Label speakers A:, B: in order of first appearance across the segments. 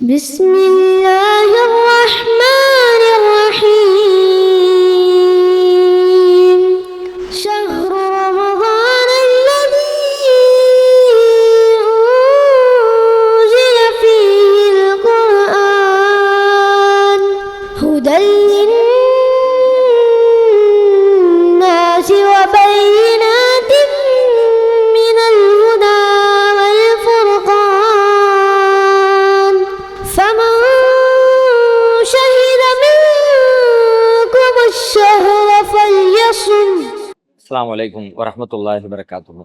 A: بسم الله الرحمن الرحيم شهر رمضان الذي أنزل فيه القرآن هدى للناس وبينات من الهدى والفرقان فمن شهد منكم الشهر فليصم.
B: அஸ்ஸலாமு அலைக்கும் வரஹ்மத்துல்லாஹி வபரகாத்துஹு.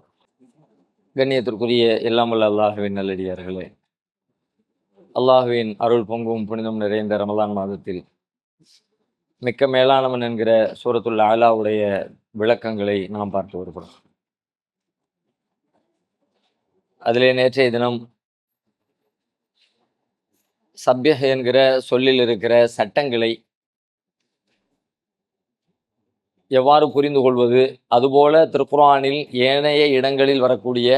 B: கண்ணியத்திற்குரிய எல்லாமுள்ள அல்லாஹுவின் நல்லடியார்களே, அல்லாஹுவின் அருள் பொங்கும் புனிதம் நிறைந்த ரமலான் மாதத்தில் மிக்க மேலானவன் என்கிற சூரத்துல் அலாவுடைய விளக்கங்களை நாம் பார்த்து வருகிறோம். அதிலே நேற்றைய தினம் சப்யஹ் என்கிற சொல்லில் இருக்கிற சட்டங்களை எவ்வாறு புரிந்து கொள்வது, அதுபோல திருக்குர்ஆனில் ஏனைய இடங்களில் வரக்கூடிய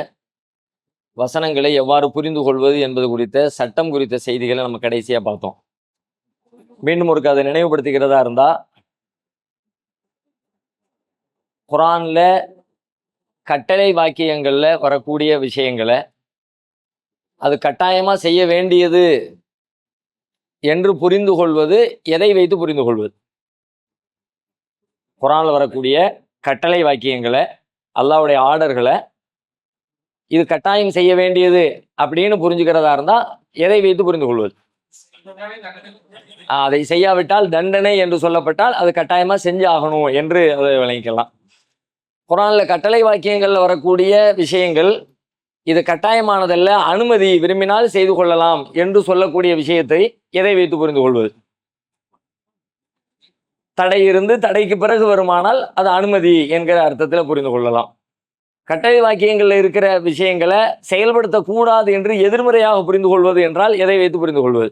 B: வசனங்களை எவ்வாறு புரிந்து கொள்வது என்பது குறித்த சட்டம் குறித்த செய்திகளை நம்ம கடைசியாக பார்த்தோம். மீண்டும் ஒருக்கு அதை நினைவுபடுத்திக்கிறதா இருந்தால், குர்ஆன்ல கட்டளை வாக்கியங்களில் வரக்கூடிய விஷயங்களை அது கட்டாயமாக செய்ய வேண்டியது என்று புரிந்து கொள்வது, எதை வைத்து புரிந்து கொள்வது? குர்ஆனில் வரக்கூடிய கட்டளை வாக்கியங்களை, அல்லாஹ்வுடைய ஆர்டர்களை இது கட்டாயம் செய்ய வேண்டியது அப்படின்னு புரிஞ்சுக்கிறதா இருந்தால் எதை வைத்து புரிந்து கொள்வது? அதை செய்யாவிட்டால் தண்டனை என்று சொல்லப்பட்டால் அது கட்டாயமாக செஞ்சு ஆகணும் என்று அதை விளங்கிக்கலாம். குர்ஆனில் கட்டளை வாக்கியங்களில் வரக்கூடிய விஷயங்கள் இது கட்டாயமானதல்ல, அனுமதி, விரும்பினால் செய்து கொள்ளலாம் என்று சொல்லக்கூடிய விஷயத்தை எதை வைத்து புரிந்து கொள்வது? தடை இருந்து தடைக்கு பிறகு வருமானால் அது அனுமதி என்கிற அர்த்தத்தில் புரிந்து கொள்ளலாம். கட்டளை வாக்கியங்களில் இருக்கிற விஷயங்களை செயல்படுத்தக்கூடாது என்று எதிர்மறையாக புரிந்து கொள்வது என்றால் எதை வைத்து புரிந்து கொள்வது?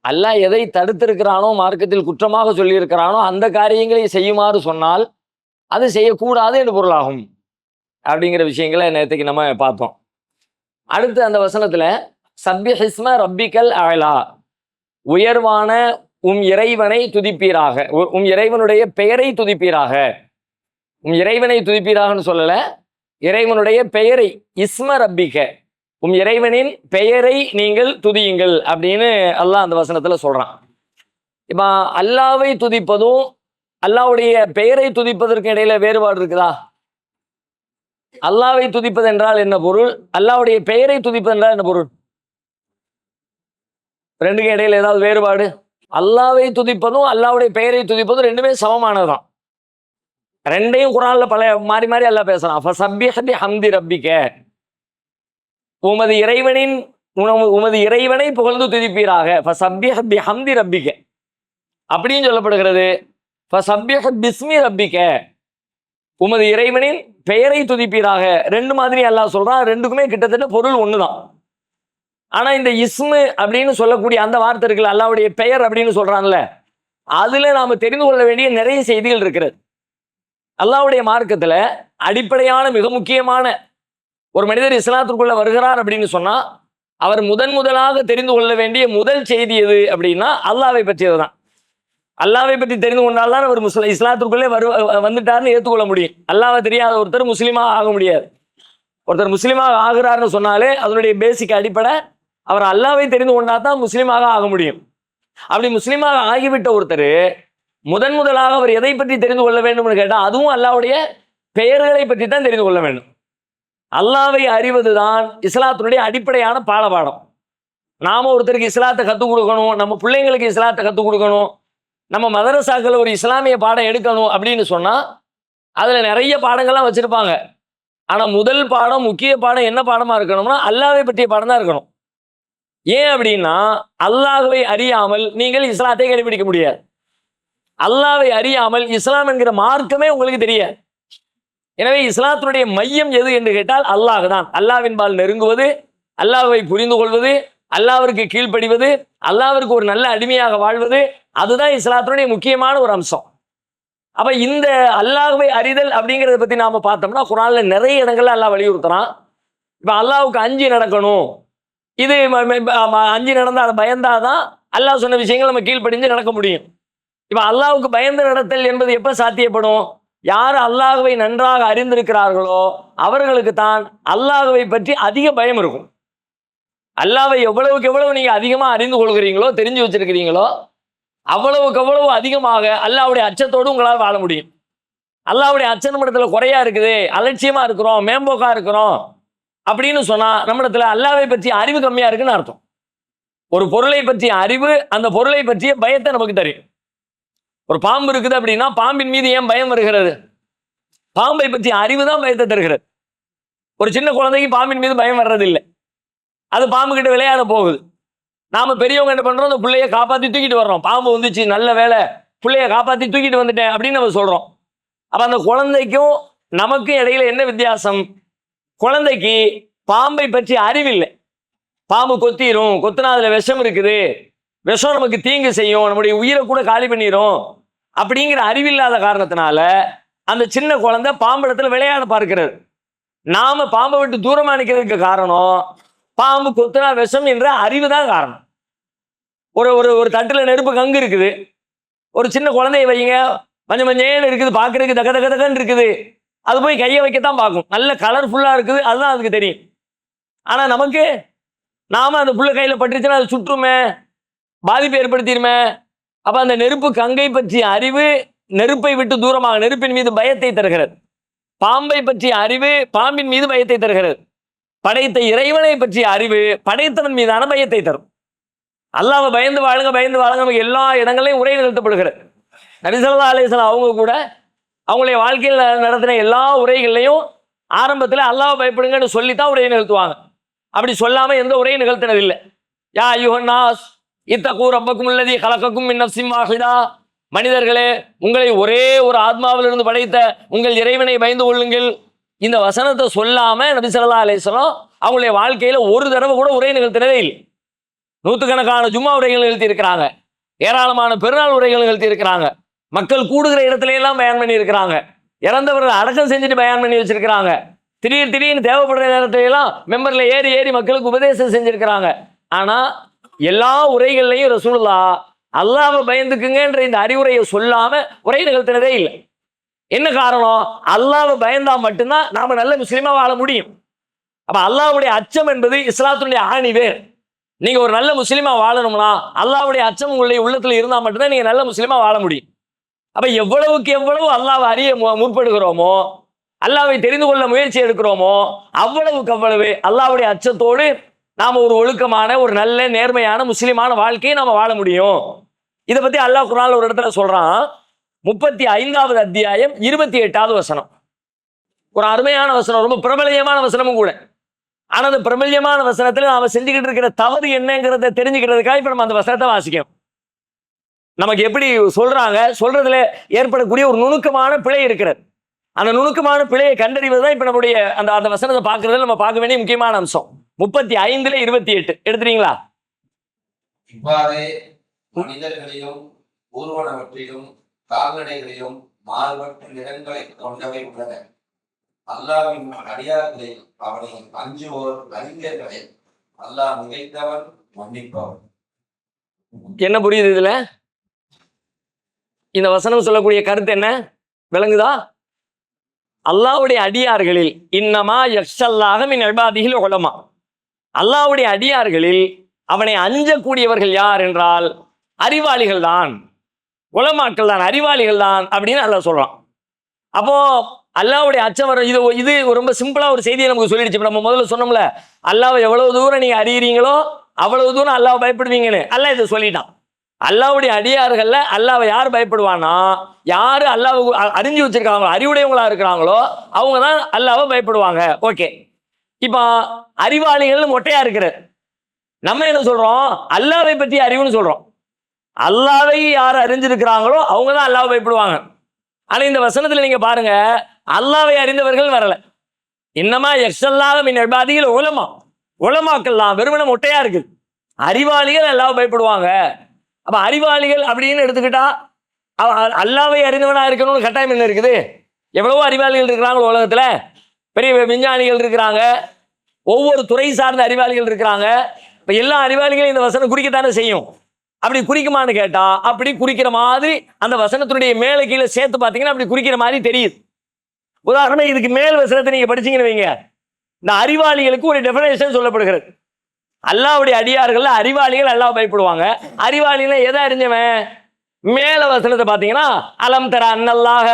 B: அல்லாஹ் எதை தடுத்திருக்கிறானோ, மார்க்கத்தில் குற்றமாக சொல்லியிருக்கிறானோ அந்த காரியங்களை செய்யுமாறு சொன்னால் அது செய்யக்கூடாது என்று பொருளாகும் அப்படிங்கிற விஷயங்களை நேற்றுக்கு நம்ம பார்த்தோம். அடுத்து அந்த வசனத்துல சப்பிஹ் இஸ்ம ரப்பிக்கல் அலா, உயர்வான உம் இறைவனை துதிப்பீராக, உம் இறைவனுடைய பெயரை துதிப்பீராக. உம் இறைவனை துதிப்பீராகன்னு சொல்லல, இறைவனுடைய பெயரை, இஸ்ம ரப்பிக்க, உம் இறைவனின் பெயரை நீங்கள் துதியுங்கள் அப்படின்னு அல்லாஹ் அந்த வசனத்துல சொல்றான். இப்ப அல்லாவை துதிப்பதும் அல்லாஹ்வுடைய பெயரை துதிப்பதற்கு இடையில வேறுபாடு இருக்குதா? அல்லாவை துதிப்பது என்றால் என்ன பொருள்? அல்லாஹ்வுடைய பெயரை துதிப்பது என்றால் என்ன பொருள்? ரெண்டுக்கும் இடையில ஏதாவது வேறுபாடு? அல்லாவை துதிப்பதும் அல்லாஹ்வுடைய பெயரை துதிப்பதும் ரெண்டுமே சமமானதுதான். ரெண்டையும் குர்ஆன்ல பல மாறி மாறி அல்லாஹ் பேசலாம். ஃபஸப்பிஹ் பிஹம்தி ரப்பிக, உமது இறைவனை புகழ்ந்து துதிப்பீராக. ஃபஸப்பிஹ் பிஹம்தி ரப்பிக அப்படின்னு சொல்லப்படுகிறது. ஃபஸப்பிஹ் பிஸ்மி ரப்பிக, உமது இறைவனின் பெயரை துதிப்பீராக. ரெண்டு மாதிரி அல்லாஹ் சொல்றான். ரெண்டுக்குமே கிட்டத்தட்ட பொருள் ஒண்ணுதான். ஆனா இந்த இஸ்மு அப்படின்னு சொல்லக்கூடிய அந்த வார்த்தை இருக்குல்ல, அல்லாஹ்வுடைய பெயர் அப்படின்னு சொல்றான்ல, அதுல நாம தெரிந்து கொள்ள வேண்டிய நிறைய செய்திகள் இருக்கிறது. அல்லாஹ்வுடைய மார்க்கத்துல அடிப்படையான மிக முக்கியமான ஒரு மனிதர் இஸ்லாத்திற்குள்ள வருகிறார் அப்படின்னு சொன்னா அவர் முதலாக தெரிந்து கொள்ள வேண்டிய முதல் செய்தி எது அப்படின்னா அல்லாஹ்வை பற்றியதுதான். அல்லாஹ்வை பற்றி தெரிந்து கொண்டால்தான் அவர் இஸ்லாத்திற்குள்ளே வந்துட்டாருன்னு ஏற்றுக்கொள்ள முடியும். அல்லாஹ்வை தெரியாத ஒருத்தர் முஸ்லீமாக ஆக முடியாது. ஒருத்தர் முஸ்லீமாக ஆகிறாருன்னு சொன்னாலே அதனுடைய பேசிக் அடிப்படை அவர் அல்லாஹ்வை தெரிந்து கொண்டா தான் முஸ்லீமாக ஆக முடியும். அப்படி முஸ்லீமாக ஆகிவிட்ட ஒருத்தர் முதலாக அவர் எதை பற்றி தெரிந்து கொள்ள வேண்டும்னு கேட்டால் அதுவும் அல்லாஹ்வுடைய பெயர்களை பற்றி தான் தெரிந்து கொள்ள வேண்டும். அல்லாஹ்வை அறிவது தான் இஸ்லாத்தினுடைய அடிப்படையான பாடம். நாம ஒருத்தருக்கு இஸ்லாத்தை கற்றுக் கொடுக்கணும், நம்ம பிள்ளைங்களுக்கு இஸ்லாத்தை கற்றுக் கொடுக்கணும், நம்ம மதரசாக்கள் ஒரு இஸ்லாமிய பாடம் எடுக்கணும் அப்படின்னு சொன்னா அதுல நிறைய பாடங்கள்லாம் வச்சிருப்பாங்க. ஆனா முதல் பாடம், முக்கிய பாடம் என்ன பாடமா இருக்கணும்னா அல்லாஹ்வை பற்றிய பாடம் தான் இருக்கணும். ஏன் அப்படின்னா அல்லாஹ்வை அறியாமல் நீங்கள் இஸ்லாத்தை கடைபிடிக்க முடியாது. அல்லாஹ்வை அறியாமல் இஸ்லாம் என்கிற மார்க்கமே உங்களுக்கு தெரியாது. எனவே இஸ்லாத்தினுடைய மையம் எது என்று கேட்டால் அல்லாஹ் தான். அல்லாஹ்வின் பால் நெருங்குவது, அல்லாஹ்வை புரிந்து கொள்வது, அல்லாஹ்விற்கு கீழ்ப்படிவது, அல்லாஹ்விற்கு ஒரு நல்ல அடிமையாக வாழ்வது, அதுதான் இஸ்லாத்தினுடைய முக்கியமான ஒரு அம்சம். அப்ப இந்த அல்லாஹ்வை அறிதல் அப்படிங்கிறத பத்தி நாம பார்த்தோம்னா குர்ஆன்ல நிறைய இடங்கள்ல அல்லாஹ் வலியுறுத்துறான். இப்ப அல்லாஹ்வுக்கு அஞ்சி நடக்கணும். இது அஞ்சி நடந்தா அதை பயந்தாதான் அல்லாஹ் சொன்ன விஷயங்கள் நம்ம கீழ்ப்படிஞ்சு நடக்க முடியும். இப்ப அல்லாஹ்வுக்கு பயந்து நடத்தல் என்பது எப்ப சாத்தியப்படும்? யார் அல்லாஹ்வை நன்றாக அறிந்திருக்கிறார்களோ அவர்களுக்கு தான் அல்லாஹ்வை பற்றி அதிக பயம் இருக்கும். அல்லாஹ்வை எவ்வளவுக்கு எவ்வளவு நீங்க அதிகமா அறிந்து கொள்கிறீங்களோ, தெரிஞ்சு வச்சிருக்கிறீங்களோ, அவ்வளவுக்கு அவ்வளவு அதிகமாக அல்லாஹ்வுடைய அச்சத்தோடு உங்களால் வாழ முடியும். அல்லாஹ்வுடைய அச்சம் நம்மிடத்துல குறையா இருக்குது, அலட்சியமா இருக்கிறோம், மேம்போக்கா இருக்கிறோம் அப்படின்னு சொன்னா நம்மிடத்துல அல்லாஹ்வை பற்றி அறிவு கம்மியா இருக்குன்னு அர்த்தம். ஒரு பொருளை பற்றிய அறிவு அந்த பொருளை பற்றிய பயத்தை நமக்கு தரும். ஒரு பாம்பு இருக்குது அப்படின்னா பாம்பின் மீது ஏன் பயம் வருகிறது? பாம்பை பற்றிய அறிவு தான் பயத்தை தருகிறது. ஒரு சின்ன குழந்தைக்கு பாம்பின் மீது பயம் வர்றதில்லை. அது பாம்பு கிட்ட விளையாட போகுது. நாம பெரியவங்க என்ன பண்றோம்? அந்த பிள்ளைய காப்பாத்தி தூக்கிட்டு வர்றோம். பாம்பு வந்துச்சு, நல்ல வேலை, பிள்ளைய காப்பாத்தி தூக்கிட்டு வந்துட்டேன் அப்படின்னு நம்ம சொல்றோம். அப்ப அந்த குழந்தைக்கும் நமக்கும் இடையில என்ன வித்தியாசம்? குழந்தைக்கு பாம்பை பற்றி அறிவில்லை. பாம்பு கொத்திரும், கொத்தினா அதுல விஷம் இருக்குது, விஷம் நமக்கு தீங்கு செய்யும், நம்முடைய உயிரை கூட காலி பண்ணிடும் அப்படிங்கிற அறிவில்லாத காரணத்தினால அந்த சின்ன குழந்தை பாம்பிடத்துல விளையாட பார்க்கிறது. நாம பாம்பை விட்டு தூரமா நிற்கிறதுக்கு காரணம் பாம்பு கொத்தினா விஷம் என்ற அறிவு தான் காரணம். ஒரு ஒரு ஒரு தட்டுல நெருப்பு கங்கு இருக்குது, ஒரு சின்ன குழந்தைய வைங்க, மஞ்சள் மஞ்சள் இருக்குது, பார்க்கறதுக்கு தக்க தக்க தக்கன்னு இருக்குது, அது போய் கையை வைக்கத்தான் பார்க்கும். நல்ல கலர்ஃபுல்லா இருக்குது, அதுதான் அதுக்கு தெரியும். ஆனா நமக்கு நாம அந்த புள்ள கையில பட்டுச்சுன்னா அது சுற்றுமே, பாதிப்பு ஏற்படுத்திடுமே. அப்ப அந்த நெருப்பு கங்கை பற்றிய அறிவு நெருப்பை விட்டு தூரமாக நெருப்பின் மீது பயத்தை தருகிறது. பாம்பை பற்றிய அறிவு பாம்பின் மீது பயத்தை தருகிறது. படைத்த இறைவனை பற்றிய அறிவு படைத்தவன் மீதான பயத்தை தரும். அல்லாஹ்வை பயந்து வாழுங்க, பயந்து வாழுங்க நமக்கு எல்லா இடங்களையும் உரை நிகழ்த்தப்படுகிறது. நபி ஸல்லல்லாஹு அலைஹி வஸல்லம் அவங்க கூட அவங்களுடைய வாழ்க்கையில் நடத்தின எல்லா உரைகளையும் ஆரம்பத்தில் அல்லாஹ்வை பயப்படுங்கன்னு சொல்லித்தான் உரையை நிகழ்த்துவாங்க. அப்படி சொல்லாம எந்த உரையும் நிகழ்த்தினதில்லை. யா அய்யுஹன்னாஸ் இத்தகூ ரப்பக்கும் அல்லதீ கலகக்கும் மின் நஃப்ஸின் வாஹிதா, மனிதர்களே உங்களை ஒரே ஒரு ஆத்மாவிலிருந்து படைத்த உங்கள் இறைவனை பயந்து கொள்ளுங்கள். இந்த வசனத்தை சொல்லாம நபி ஸல்லல்லாஹு அலைஹி வஸல்லம் அவங்களுடைய வாழ்க்கையில ஒரு தடவை கூட உரை நிகழ்த்தினதே இல்லை. நூற்றுக்கணக்கான ஜும்மா உரைகள் நிகழ்த்தி இருக்கிறாங்க, ஏராளமான பெருநாள் உரைகள் நிகழ்த்தி இருக்கிறாங்க, மக்கள் கூடுகிற இடத்துல எல்லாம் பயன் பண்ணி இருக்கிறாங்க, இறந்தவர்கள் அடக்கம் செஞ்சுட்டு பயன் பண்ணி வச்சிருக்கிறாங்க, திடீர்னு தேவைப்படுற நேரத்துல எல்லாம் மெம்பர்ல ஏறி ஏறி மக்களுக்கு உபதேசம் செஞ்சிருக்கிறாங்க. ஆனா எல்லா உரைகள்லையும் ரசூலுல்லாஹ் அல்லாஹ்வை பயந்துக்குங்கன்ற இந்த அறிவுரையை சொல்லாம உரை நிகழ்த்தினதே இல்லை. என்ன காரணம்? அல்லாஹ்வை பயந்தா மட்டும்தான் நாம நல்ல முஸ்லீமா வாழ முடியும். அப்ப அல்லாஹ்வுடைய அச்சம் என்பது இஸ்லாத்தினுடைய ஆணிவேர். நீங்க ஒரு நல்ல முஸ்லீமா வாழணும்னா அல்லாஹ்வுடைய அச்சம் உங்களுடைய உள்ளத்துல இருந்தா மட்டும்தான் நீங்க நல்ல முஸ்லீமா வாழ முடியும். அப்ப எவ்வளவுக்கு எவ்வளவு அல்லாஹ்வை அறிய முற்படுகிறோமோ, அல்லாஹ்வை தெரிந்து கொள்ள முயற்சி எடுக்கிறோமோ, அவ்வளவுக்கு அவ்வளவு அல்லாஹ்வுடைய அச்சத்தோடு நாம ஒரு ஒழுக்கமான ஒரு நல்ல நேர்மையான முஸ்லிமான வாழ்க்கையை நாம வாழ முடியும். இதை பத்தி அல்லாஹ் குர்ஆன்ல ஒரு இடத்துல சொல்றான். 35வது அத்தியாயம் 28வது வசனம். ஒரு அருமையான வசனம், ரொம்ப பிரபல்யமான வசனமும் கூட. ஆனா அந்த பிரபல்யமான வசனத்துல நாம செஞ்சுக்கிட்டு இருக்கிற தவறு என்னங்கிறத தெரிஞ்சுக்கிறதுக்காக இப்ப நம்ம அந்த வசனத்தை வாசிக்கணும். நமக்கு எப்படி சொல்றாங்க, சொல்றதுல ஏற்படக்கூடிய ஒரு நுணுக்கமான பிழை இருக்கிறது. அந்த நுணுக்கமான பிழையை கண்டறிவதுதான் இப்ப நம்முடைய அந்த அந்த வசனத்தை பார்க்கறதுல நம்ம பார்க்க வேண்டிய முக்கியமான அம்சம். 35:28 எடுத்துறீங்களா?
C: இவ்வாறே மனிதர்களையும் ஊர்வனவற்றிலும் கால்நடைகளையும் மாறுபட்ட நிறங்களை கொண்டவை உள்ளன. அல்லாஹ்வின் அடியார்களை அவனை அஞ்சுவோர் அறிஞர்களை அல்லாஹ் மிகைத்தவன், மன்னிப்பவன்.
B: என்ன புரியுது இதுல? இந்த வசனம் சொல்லக்கூடிய கருத்து என்ன விளங்குதா? அல்லாஹ்வுடைய அடியார்களில் இன்னமா யக்ஷல்லாஹ மின் இபாதிஹில் உலமா, அல்லாஹ்வுடைய அடியார்களில் அவனை அஞ்சக்கூடியவர்கள் யார் என்றால் அறிவாளிகள் தான், உலமாக்கள் தான், அறிவாளிகள் தான் அப்படின்னு அல்லாஹ் சொல்றான். அப்போ அல்லாஹ்வுடைய அச்சம் வர இது ரொம்ப சிம்பிளா ஒரு செய்தியை நமக்கு சொல்லிடுச்சு. நம்ம முதல்ல சொன்னோம்ல, அல்லாஹ்வை எவ்வளவு தூரம் நீங்க அறியறீங்களோ அவ்வளவு தூரம் அல்லாஹ் பயப்படுவீங்கன்னு. அல்லாஹ் இதை சொல்லிட்டான். அல்லாஹ்வுடைய அடியார்கள்ல அல்லாஹ்வை யார் பயப்படுவானா, யாரு அல்லாஹ் அறிஞ்சு வச்சிருக்காங்களோ, அறிவுடையவங்களா இருக்கிறாங்களோ அவங்க தான் அல்லாஹ்வை பயப்படுவாங்க. ஓகே, இப்போ அறிவாளிகள் மொட்டையா இருக்கிறது. நம்ம என்ன சொல்றோம்? அல்லாஹ்வை பற்றி அறிவுன்னு சொல்றோம். அல்லாஹ்வை யார் அறிஞ்சிருக்கிறாங்களோ அவங்க தான் அல்லாஹ்வை பயப்படுவாங்க. ஆனா இந்த வசனத்துல நீங்க பாருங்க, அல்லாஹ்வை அறிந்தவர்கள் வரல. இன்னமா யக்ஷல்லாஹ மின் இபாதிஹில் உலமா, உலமாக்கள் தான் வெறுமனே மொட்டையா இருக்குது. அறிவாளிகள் அல்லாஹ்வை பயப்படுவாங்க. அப்ப அறிவாளிகள் அப்படின்னு எடுத்துக்கிட்டா அல்லாவை அறிந்தவனா இருக்கணும்னு கட்டாயம் என்ன இருக்குது? எவ்வளவோ அறிவாளிகள் இருக்கிறாங்க உலகத்துல, பெரிய விஞ்ஞானிகள் இருக்கிறாங்க, ஒவ்வொரு துறை சார்ந்த அறிவாளிகள் இருக்கிறாங்க. இப்ப எல்லா அறிவாளிகளும் இந்த வசனம் குறிக்கத்தானே செய்யும். அப்படி குறிக்குமான்னு கேட்டா அப்படி குறிக்கிற மாதிரி அந்த வசனத்தினுடைய மேல கீழே சேர்த்து பார்த்தீங்கன்னா அப்படி குறிக்கிற மாதிரி தெரியுது. உதாரணம், இதுக்கு மேல் வசனத்தை நீங்க படிச்சீங்கன்னு வைங்க, இந்த அறிவாளிகளுக்கு ஒரு டெஃபினேஷன் சொல்லப்படுகிறது. அல்லாஹ்வுடைய அடியார்கள் அறிவாளிகள் அல்லாஹ் பயப்படுவாங்க. அறிவாளினா எதை அறிஞ்சவன்? மேல வசனத்தை பார்த்தீங்கன்னா, அலம் தர அன்னல்லாஹ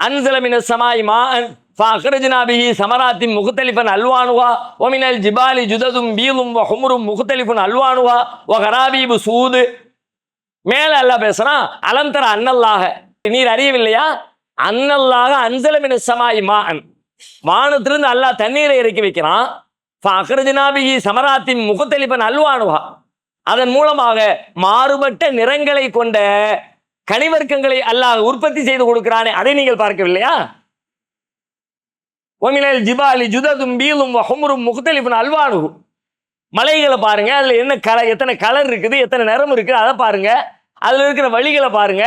B: அன்ஸல மினஸ் ஸமாஇ மாஅன் ஃபஅக்ரஜ்னா பிஹி ஸமராத்தின் முக்தலிஃபன் அல்வானுஹா வ மினல் ஜிபாலி ஜுததும் பீதும் வ ஹும்ரும் முக்தலிஃபன் அல்வானுஹா வ கராபீபு சூது. மேல அல்லாஹ் பேசுறான், அலம் தர அன்னல்லாஹ, நீர் அறியவில்லையா? அன்னல்லாஹ அன்ஸல மினஸ் ஸமாஇ மாஅன், வானத்திலிருந்து அல்லாஹ் தண்ணீரை இறக்கி வைக்கிறான். ஃபஅக்ரஜ்னா பிஹி ஸமராத்தின் முக்தலிஃபன் அல்வானுஹா, அதன் மூலமாக மாறுபட்ட நிறங்களை கொண்ட கனிவர்க்கங்களை அல்லாஹ் உற்பத்தி செய்து கொடுக்கிறானே, அதை நீங்கள் பார்க்கவில்லையா? ஒமினல் ஜிபாலி ஜுததும் பீதும் வ ஹும்ரும் முக்தலிஃபன் அல்வானுஹு, மலைகளை பாருங்க, அதுல என்ன கலர், எத்தனை கலர் இருக்குது, எத்தனை நிறம் இருக்குது, அதை பாருங்க. அதுல இருக்கிற வழிகளை பாருங்க,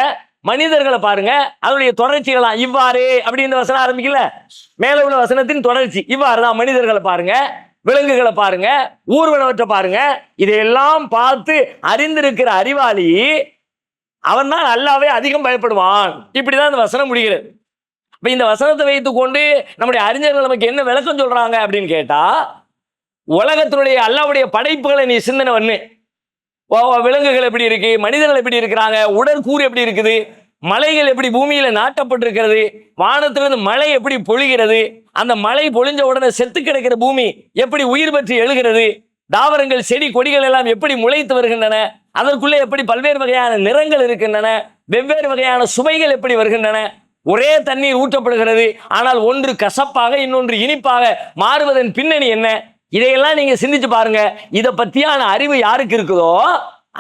B: மனிதர்களை பாருங்க, அதனுடைய தொடர்ச்சிகளா இவ்வாறு அப்படி இந்த வசனம் ஆரம்பிக்கல. மேல உள்ள வசனத்தின் தொடர்ச்சி இவ்வாறு தான். மனிதர்களை பாருங்க, விலங்குகளை பாருங்க, ஊர்வனவற்றை பாருங்க, இதையெல்லாம் பார்த்து அறிந்திருக்கிற அறிவாளி அவன் தான் அல்லாஹ்வை அதிகம் பயப்படுவான். இப்படிதான் இந்த வசனம் முடிகிறது. இப்ப இந்த வசனத்தை வைத்துக் கொண்டு நம்முடைய அறிஞர்கள் நமக்கு என்ன விளக்கம் சொல்றாங்க அப்படின்னு கேட்டா, உலகத்தினுடைய அல்லாஹ்வுடைய படைப்புகளை நீ சிந்தனை பண்ணு. விலங்குகள் எப்படி இருக்கு, மனிதர்கள் எப்படி இருக்கிறாங்க, உடற்கூறு எப்படி இருக்குது, மலைகள் எப்படி பூமியில நாட்டப்பட்டிருக்கிறது, வானத்திலிருந்து மழை எப்படி பொழிகிறது, அந்த மழை பொழிஞ்ச உடனே செத்து கிடக்கிற பூமி எப்படி உயிர் பெற்று எழுகிறது, தாவரங்கள் செடி கொடிகள் எல்லாம் எப்படி முளைத்து வருகின்றன, அதற்குள்ளே எப்படி பல்வேறு வகையான நிறங்கள் இருக்கின்றன, வெவ்வேறு வகையான சுவைகள் எப்படி வருகின்றன, ஒரே தண்ணீர் ஊற்றப்படுகிறது ஆனால் ஒன்று கசப்பாக இன்னொன்று இனிப்பாக மாறுவதன் பின்னணி என்ன, இதையெல்லாம் நீங்க சிந்திச்சு பாருங்க. இதை பத்தியான அறிவு யாருக்கு இருக்குதோ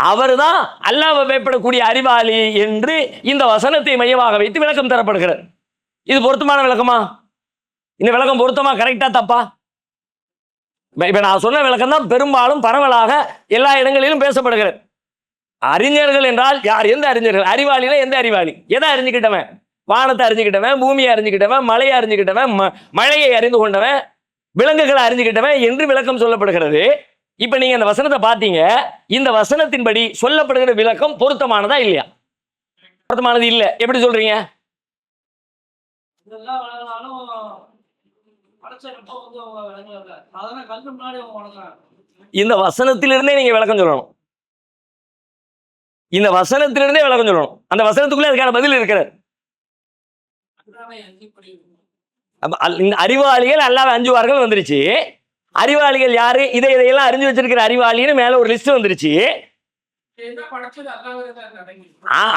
B: அவர் தான் அல்லாஹ்வை பயப்படக்கூடிய அறிவாளி என்று இந்த வசனத்தை மையமாக வைத்து விளக்கம் தரப்படுகிறது. இது பொருத்தமான விளக்கமா? இந்த விளக்கம் பொருத்தமா, கரெக்டா, தப்பா? இப்ப நான் சொன்ன விளக்கம் தான் பெரும்பாலும் பரவலாக எல்லா இடங்களிலும் பேசப்படுகிறது. அறிஞர்கள் என்றால் யார்? எந்த அறிஞர்கள்? அறிவாளினா எந்த அறிவாளி? எதை அறிஞ்சுக்கிட்டவன்? வானத்தை அறிஞ்சுக்கிட்டவன், பூமியை அறிஞ்சுக்கிட்டவன், மலையை அறிஞ்சுக்கிட்டவன், மழையை அறிந்து கொண்டவன், விலங்குகளை அறிஞ்சுக்கிட்டவன் என்று விளக்கம் சொல்லப்படுகிறது. இப்ப நீங்க இந்த வசனத்தை பார்த்தீங்க, இந்த வசனத்தின்படி சொல்லப்படுகிற விளக்கம் பொருத்தமானதா இல்லையா? பொருத்தமானது இல்ல. எப்படி சொல்றீங்க? இந்த வசனத்திலிருந்தே நீங்க விளக்கம் சொல்லணும். இந்த வசனத்திலிருந்தே விளக்கம் சொல்லணும். அந்த வசனத்துக்குள்ளே அதுக்கான பதில் இருக்கிறது. அறிவாளிகள் அல்லாஹ்வை அஞ்சுவார்கள் வந்துருச்சு. அறிவாளிகள் யாரு? இதையெல்லாம் அறிஞ்சு வச்சிருக்கிற அறிவாளின்னு மேல ஒரு லிஸ்ட் வந்துருச்சு.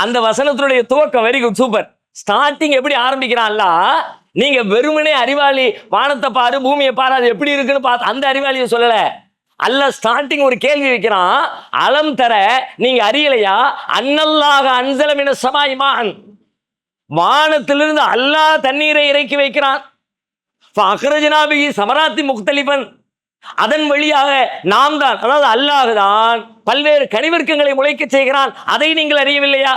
B: அந்த வசனத்தினுடைய துவக்கம் வெரி குட், சூப்பர். ஸ்டார்டிங் எப்படி ஆரம்பிக்கிறான் அல்லாஹ்? நீங்க வெறுமனே அறிவாளி, வானத்தை பாரு, பூமியை பாரு, அது எப்படி இருக்குன்னு பார்த்து அந்த அறிவாளியை சொல்லல. அல்லாஹ் ஸ்டார்டிங் ஒரு கேள்வி வைக்கிறான், அலம் தர, நீங்க அறியலையா? அன்னல்லாஹ அன்ஸல மினஸ் ஸமாஇ மாஅன், வானத்திலிருந்து அல்லாஹ் தண்ணீரை இறக்கி வைக்கிறான். ஃபஅக்ரஜ்னா பிஹி ஸமராத்தி முக்தலிஃபன், அதன் வழியாக நாம் தான், அதாவது அல்லாஹ் தான் பல்வேறு கனிவர்க்கங்களை முளைக்க செய்கிறான். அதை நீங்கள் அறியவில்லையா?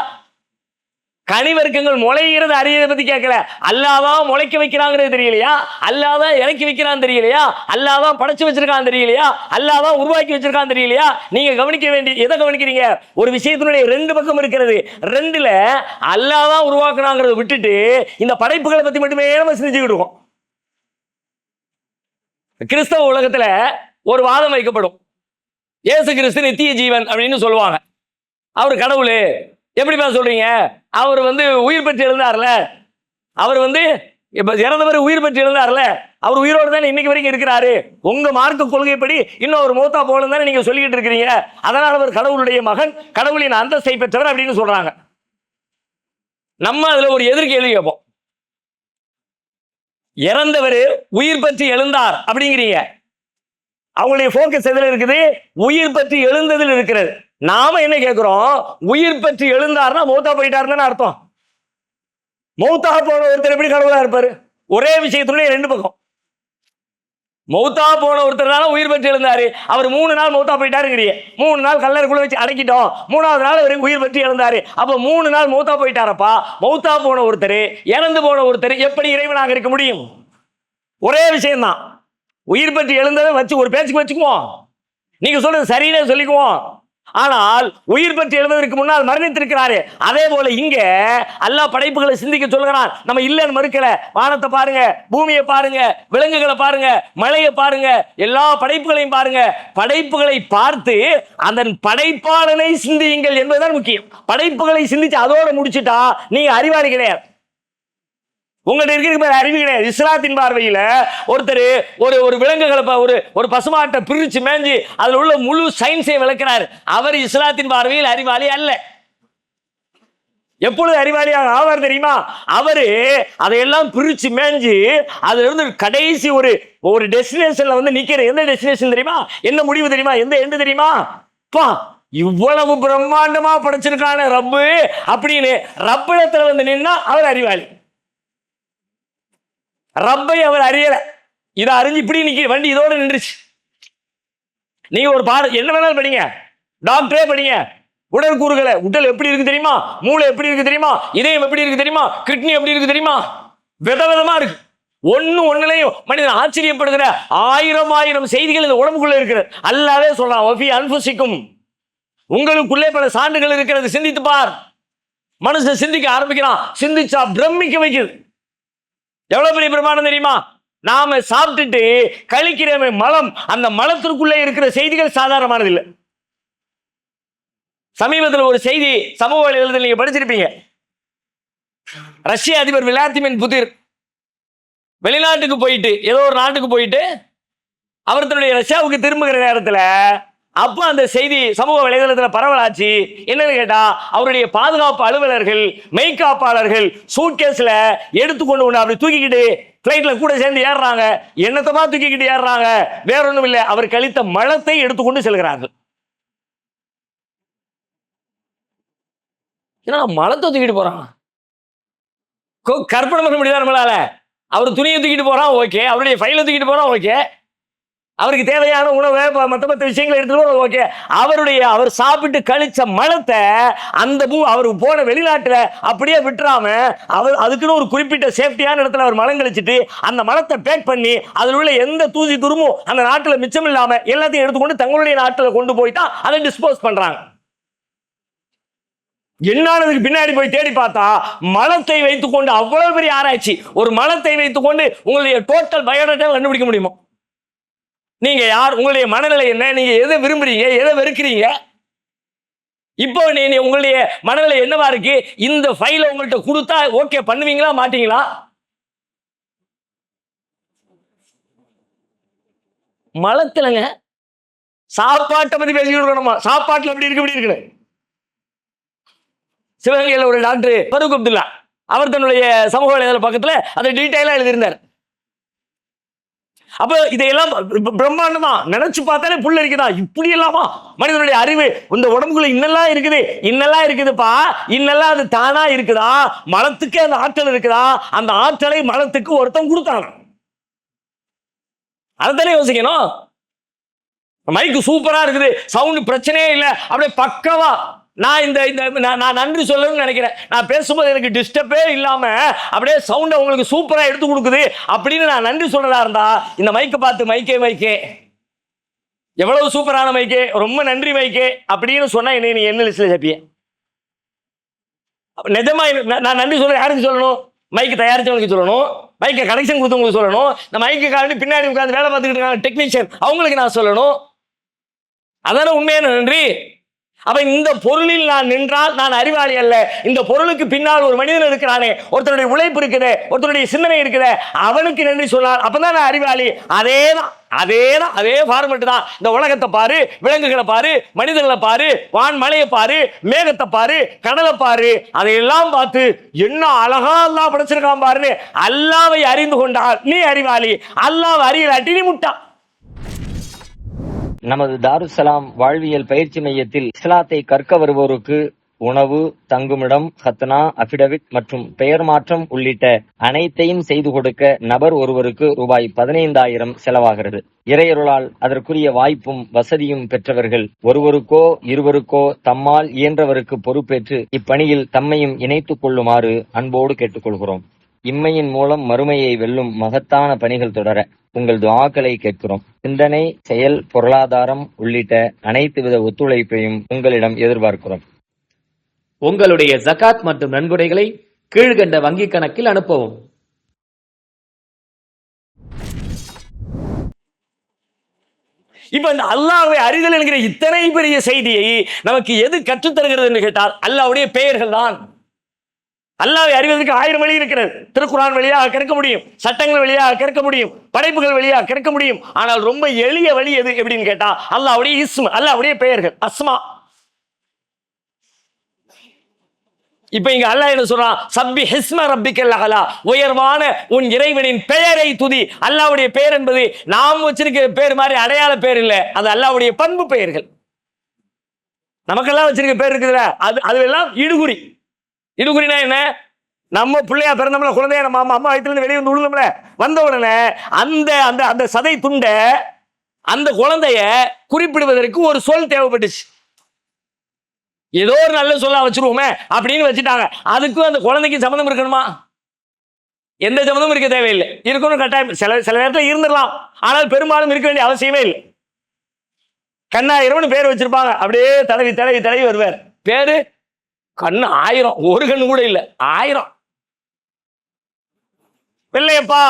B: கனிவர்க்கங்கள் முளைகிறது அறியதை பத்தி கேட்கல. அல்லாஹ் தான் முளைக்க வைக்கிறாங்கிறது தெரியலையா? அல்லாஹ் தான் இறக்கி வைக்கிறான் தெரியலையா? அல்லாஹ் தான் படைச்சு வச்சிருக்கான் தெரியலையா? அல்லாஹ் தான் உருவாக்கி வச்சிருக்கான் தெரியலையா? நீங்க கவனிக்க வேண்டிய எதை கவனிக்கிறீங்க? ஒரு விஷயத்தினுடைய ரெண்டு பக்கம் இருக்கிறது. ரெண்டுல அல்லாஹ் தான் உருவாக்குனாங்கிறத விட்டுட்டு இந்த படைப்புகளை பத்தி மட்டுமே நம்ம சிந்திச்சுக்கிட்டு இருக்கோம். கிறிஸ்தவ உலகத்துல ஒரு வாதம் வைக்கப்படும், இயேசு கிறிஸ்து நித்திய ஜீவன் அப்படின்னு சொல்லுவாங்க. அவர் கடவுள். எப்படிப்பா சொல்றீங்க? அவர் உயிர் பெற்று எழுந்தார்ல, அவர் இப்ப இறந்தவர் உயிர் பெற்று எழுந்தார்ல, அவர் உயிரோடு தானே இன்னைக்கு வரைக்கும் இருக்கிறாரு. உங்க மார்க்க கொள்கைப்படி இன்னும் ஒரு மூத்தா போல தானே நீங்க சொல்லிக்கிட்டு இருக்கிறீங்க. அதனால அவர் கடவுளுடைய மகன், கடவுளின் அந்தஸ்தை பெற்றவர் அப்படின்னு சொல்றாங்க. நம்ம அதுல ஒரு எதிர்கேள்வி கேட்போம், இறந்தவர் உயிர் பெற்று எழுந்தார் அப்படிங்கிறீங்க. அவங்களுடைய போக்கஸ் எதுல இருக்குது? உயிர் பெற்று எழுந்ததில் இருக்கிறது. நாம என்ன கேட்கிறோம்? உயிர் பெற்று எழுந்தார்னா மௌத்தா போயிட்டாருன்னு அர்த்தம். மௌத்தா போன ஒருத்தர் எப்படி கடவுளா இருப்பாரு? ஒரே விஷயத்துடைய ரெண்டு பக்கம். மௌத்தா போன ஒருத்தர்னால உயிர் பெற்று எழுந்தாரு. அவர் 3 நாள் மௌத்தா போயிட்டாருங்கிறீங்க. 3 நாள் கல்லறைக்குள்ள வச்சு அடக்கிட்டோம், 3வது நாள் அவர் உயிர் பெற்று எழுந்தாரு. அப்ப 3 நாள் மௌத்தா போயிட்டாரப்பா. மௌத்தா போன ஒருத்தர், இறந்து போன ஒருத்தர் எப்படி இறைவனாக இருக்க முடியும்? ஒரே விஷயம்தான். உயிர் பெற்று எழுந்ததை வச்சு ஒரு பேச்சுக்கு வச்சுக்குவோம், நீங்க சொல்றது சரின்னு சொல்லிக்குவோம். ஆனால் உயிர் பெற்று எழுவதற்கு முன்னால் மரணித்திருக்கிறாரு. அதே போல இங்க அல்லாஹ் படைப்புகளை சிந்திக்க சொல்கிறான். நம்ம இல்லைன்னு மறுக்கல. வானத்தை பாருங்க, பூமியை பாருங்க, விலங்குகளை பாருங்க, மழையை பாருங்க, எல்லா படைப்புகளையும் பாருங்க. படைப்புகளை பார்த்து அதன் படைப்பாளனை சிந்தியுங்கள் என்பதுதான் முக்கியம். படைப்புகளை சிந்திச்சு அதோட முடிச்சுட்டா நீங்க அறிவாளி கிடையாது, உங்கள்ட்ட இருக்கிற அறிவு கிடையாது. இஸ்லாத்தின் பார்வையில் ஒருத்தர் ஒரு விலங்குகளை ஒரு பசுமாட்டை பிரிச்சு மேஞ்சி அதில் உள்ள முழு சயின்ஸை விளக்கிறார். அவர் இஸ்லாத்தின் பார்வையில் அறிவாளி அல்ல. எப்பொழுது அறிவாளியாக ஆவார் தெரியுமா? அவரு அதையெல்லாம் பிரிச்சு மேஞ்சி அதுல இருந்து கடைசி ஒரு டெஸ்டினேஷன்ல வந்து நிக்கிற. எந்த டெஸ்டினேஷன் தெரியுமா? என்ன முடிவு தெரியுமா? எந்த எண்டு தெரியுமா? பா, இவ்வளவு பிரம்மாண்டமா படைச்சிருக்கான ரப்பு அப்படின்னு ரப்பிடத்துல வந்து நின்னா அவர் அறிவாளி. ரப்பை அவர் அறியல. இதை அறிஞ்சு இப்படி நிக்க வண்டி இதோட நின்றுச்சு. நீங்க ஒரு பாடம் என்ன வேணாலும் படிங்க, டாக்டரே படிங்க, உடற்கூறுகளை, உடல் எப்படி இருக்கு தெரியுமா, மூளை எப்படி இருக்கு தெரியுமா, இதயம் எப்படி இருக்கு தெரியுமா, கிட்னி எப்படி இருக்கு தெரியுமா, விதவிதமா இருக்கு. ஒண்ணுலையும் மனிதன் ஆச்சரியப்படுகிற ஆயிரம் செய்திகள் இந்த உடம்புக்குள்ள இருக்கிறது. அல்லாவே சொல்றான், வஃபி அன்ஃபுசிக்கும், உங்களுக்குள்ளே பல சான்றுகள் இருக்கிறது, சிந்தித்து பார். மனுஷன் சிந்திக்க ஆரம்பிக்கிறான், சிந்திச்சா பிரமிக்க வைக்குது. எவ்வளவு பெரிய பிரமாணம் தெரியுமா? நாம சாப்பிட்டுட்டு கழிக்கிற மலம், அந்த மலத்திற்குள்ளே இருக்கிற செய்திகள் சாதாரணமானது இல்லை. சமீபத்தில் ஒரு செய்தி சமூக வலைதளத்தில் நீங்க படிச்சிருப்பீங்க. ரஷ்ய அதிபர் விளாடிமிர் புதின் வெளிநாட்டுக்கு போயிட்டு, ஏதோ ஒரு நாட்டுக்கு போயிட்டு அவர் தன்னுடைய ரஷ்யாவுக்கு திரும்புகிற நேரத்தில் அப்போ அந்த செய்தி சமூக வலைதளத்தில் பரவலாச்சு. என்னன்னு கேட்டா, அவருடைய பாதுகாப்பு அலுவலர்கள், மெய்காப்பாளர்கள் சூட்கேஸ்ல எடுத்துக்கொண்டு அப்படி தூக்கிக்கிட்டு பிளைட்ல கூட சேர்ந்து ஏறுறாங்க. என்னத்தமா தூக்கிக்கிட்டு ஏறுறாங்க? வேற ஒன்றும் இல்லை, அவர் கழித்த மலத்தை எடுத்துக்கொண்டு செல்கிறார்கள். ஏன்னா மலத்தை தூக்கிட்டு போறான், கற்பனை பண்ண முடியாது நம்மளால. அவர் துணியை தூக்கிட்டு போறான், ஓகே. அவருடைய ஃபைலை தூக்கிட்டு போறான், ஓகே. அவருக்கு தேவையான உணவை மற்ற விஷயங்களை எடுத்துட்டு ஓகே. அவர் சாப்பிட்டு கழிச்ச மலத்தை அந்த அவர் போன வெளிநாட்டுல அப்படியே விட்டுறாம அவர் அதுக்குன்னு ஒரு குறிப்பிட்ட சேஃப்டியான இடத்துல அவர் மலம் கழிச்சிட்டு அந்த மலத்தை பேக் பண்ணி அதில் உள்ள எந்த தூசி துருமும் அந்த நாட்டுல மிச்சம் இல்லாம எல்லாத்தையும் எடுத்துக்கொண்டு தங்களுடைய நாட்டுல கொண்டு போயிட்டா அதை டிஸ்போஸ் பண்றாங்க. என்னதுக்கு பின்னாடி போய் தேடி பார்த்தா மலத்தை வைத்துக்கொண்டு அவ்வளவு பெரிய ஆராய்ச்சி. ஒரு மலத்தை வைத்துக்கொண்டு உங்களுடைய டோட்டல் பயோடேட்டா கண்டுபிடிக்க முடியுமா? நீங்க யார், உங்களுடைய மனநிலை என்ன, நீங்க எதை விரும்புறீங்க, எதை வெறுக்கிறீங்க, இப்போ நீங்க உங்களுடைய மனநிலை என்னவா இருக்கு, இந்த ஃபைலை உங்கள்கிட்ட கொடுத்தா ஓகே பண்ணுவீங்களா மாட்டீங்களா? மலத்துலங்க சாப்பாட்டை பத்தி பேசிக்கிட்டு இருக்கணுமா? சாப்பாட்டுல எப்படி இருக்கு, எப்படி இருக்குன்னு. சிவகங்கையில் ஒரு டாக்டர் ஃபரூக் அப்துல்லா, அவர் தன்னுடைய சமூக வலைதள பக்கத்துல அதை டீட்டெயிலா எழுதியிருந்தார். அப்ப இதையெல்லாம் பிரம்மாண்டமா நினைச்சு பார்த்தாலே புல் இருக்குதா, இப்படி எல்லாமா மனிதனுடைய அறிவு இந்த உடம்புக்குள்ள இன்னெல்லாம் இருக்குதுப்பா, இன்னெல்லாம் அது தானா இருக்குதா, மலத்துக்கு அந்த ஆற்றல் இருக்குதா, அந்த ஆற்றலை மலத்துக்கு ஒருத்தன் கொடுத்தாங்க. அதுதானே யோசிக்கணும். மைக்கு சூப்பரா இருக்குது, சவுண்ட் பிரச்சனையே இல்லை, அப்படியே பக்கவா. நான் நன்றி சொல்லணும்னு நினைக்கிறேன். நான் பேசும்போது எனக்கு டிஸ்டர்பே இல்லாம அப்படியே சவுண்ட் உங்களுக்கு சூப்பரா எடுத்து கொடுக்குது அப்படின்னு நான் நன்றி சொல்றதா இருந்தா இந்த மைக்கை பார்த்து மைக்கே எவ்வளவு சூப்பரான மைக்கே, ரொம்ப நன்றி மைக்கே அப்படின்னு சொன்னா என்ன நீ என்ன லிஸ்ட்ல சேர்ப்பிய? நிஜமா நான் நன்றி சொல்ல யாருக்கு சொல்லணும்? மைக்கு தயாரிச்சவங்களுக்கு சொல்லணும், மைக்கை கனெக்ஷன் கொடுத்தவங்களுக்கு சொல்லணும், இந்த மைக்கு காரணம் பின்னாடி உட்காந்து வேலை பார்த்துக்கிட்டு இருக்காங்க டெக்னீஷியன், அவங்களுக்கு நான் சொல்லணும். அதான உண்மையான நன்றி. அப்ப இந்த பொருளில் நான் நின்றால் நான் அறிவாளி அல்ல. இந்த பொருளுக்கு பின்னால் ஒரு மனிதன் இருக்கிறானே, ஒருத்தருடைய உழைப்பு இருக்குது, ஒருத்தருடைய சிந்தனை இருக்குது, அவனுக்கு நன்றி சொன்னார், அப்பதான் நான் அறிவாளி. அதே ஃபார்மெட் தான். இந்த உலகத்தை பாரு, விலங்குகளை பாரு, மனிதர்களை பாரு, வான்மலையை பாரு, மேகத்தை பாரு, கடலை பாரு, அதையெல்லாம் பார்த்து என்ன அழகா அல்லாஹ் படைச்சிருக்கான் பாருன்னு அல்லாஹ்வை அறிந்து கொண்டால் நீ அறிவாளி, அல்லாஹ்வை அறியலாட்டி நீ முட்டா.
D: நமது தாருஸ்ஸலாம் வாழ்வியல் பயிற்சி மையத்தில் இஸ்லாத்தை கற்க வருவோருக்கு
B: உணவு, தங்குமிடம், ஹத்னா, அபிடவிட் மற்றும் பெயர் மாற்றம் உள்ளிட்ட அனைத்தையும் செய்து கொடுக்க நபர் ஒருவருக்கு ரூபாய் 15,000 செலவாகிறது. இறையருளால் அதற்குரிய வாய்ப்பும் வசதியும் பெற்றவர்கள் ஒருவருக்கோ இருவருக்கோ தம்மால் இயன்றவருக்கு பொறுப்பேற்று இப்பணியில் தம்மையும் இணைத்துக் கொள்ளுமாறு அன்போடு கேட்டுக்கொள்கிறோம். இம்மையின் மூலம் மறுமையை வெல்லும் மகத்தான பணிகள் தொடர உங்கள் துஆக்களை கேட்கிறோம். சிந்தனை, செயல், பொருளாதாரம் உள்ளிட்ட அனைத்து வித ஒத்துழைப்பையும் உங்களிடம் எதிர்பார்க்கிறோம்.
D: உங்களுடைய ஜகாத் மற்றும் நன்கொடைகளை கீழ்கண்ட வங்கிக் கணக்கில் அனுப்பவும்.
B: இப்ப இந்த அல்லாஹ்வை அறிதல் என்கிற இத்தனை பெரிய செய்தியை நமக்கு எது கற்றுத்தருகிறது என்று கேட்டால் அல்லாஹ்வுடைய பெயர்கள் தான். அல்லாஹ்வை அறிவதற்கு 1000 வழி இருக்கிறது. திருக்குர்ஆன் வழியாக கற்க முடியும், சட்டங்கள் வழியாக கற்க முடியும், படைப்புகள் வழியாக கற்க முடியும். ஆனால் ரொம்ப எளிய வழி எது எப்படின்னு கேட்டா அல்லாஹ்வுடைய இஸ்ம், அல்லாஹ்வுடைய பெயர்கள், அஸ்மா. இப்ப இங்க அல்லாஹ் என்ன சொல்றான்? சப்பி ஹிஸ்ம ரப்பிக்கல் அலா, உயர்வான உன் இறைவனின் பெயரை துதி. அல்லாஹ்வுடைய பெயர் என்பது நாம் வச்சிருக்கிற பேர் மாதிரி அடையாள பேர் இல்லை, அது அல்லாஹ்வுடைய பண்பு பெயர்கள். நமக்கெல்லாம் வச்சிருக்க பேர் இருக்குதுல்ல, அதுவெல்லாம் இடுகுறி. இடுகுறினா என்ன? நம்ம பிள்ளையா பிறந்தோம்ல, குழந்தைய நம்ம அம்மா வயிற்றுல வெளியே வந்து விழுந்தோம்ல, வந்த உடனே அந்த அந்த அந்த சதை துண்ட அந்த குழந்தைய குறிப்பிடுவதற்கு ஒரு சொல் தேவைப்பட்டுச்சு. ஏதோ ஒரு நல்ல சொல்ல வச்சிருவோமே அப்படின்னு வச்சுட்டாங்க. அதுக்கும் அந்த குழந்தைக்கு சம்மந்தம் இருக்கணுமா? எந்த சம்மந்தமும் இருக்க தேவையில்லை. இருக்கணும் கட்டாயம், சில நேரத்தில் இருந்துடலாம், ஆனால் பெரும்பாலும் இருக்க வேண்டிய அவசியமே இல்லை. கண்ணாயிரம்னு பேர் வச்சிருப்பாங்க, அப்படியே தடவி தடவி தடவி வருவார். பேரு கண்ணு 1000, ஒரு கண்ணு கூட இல்லை, 1000. வெள்ளையப்பா,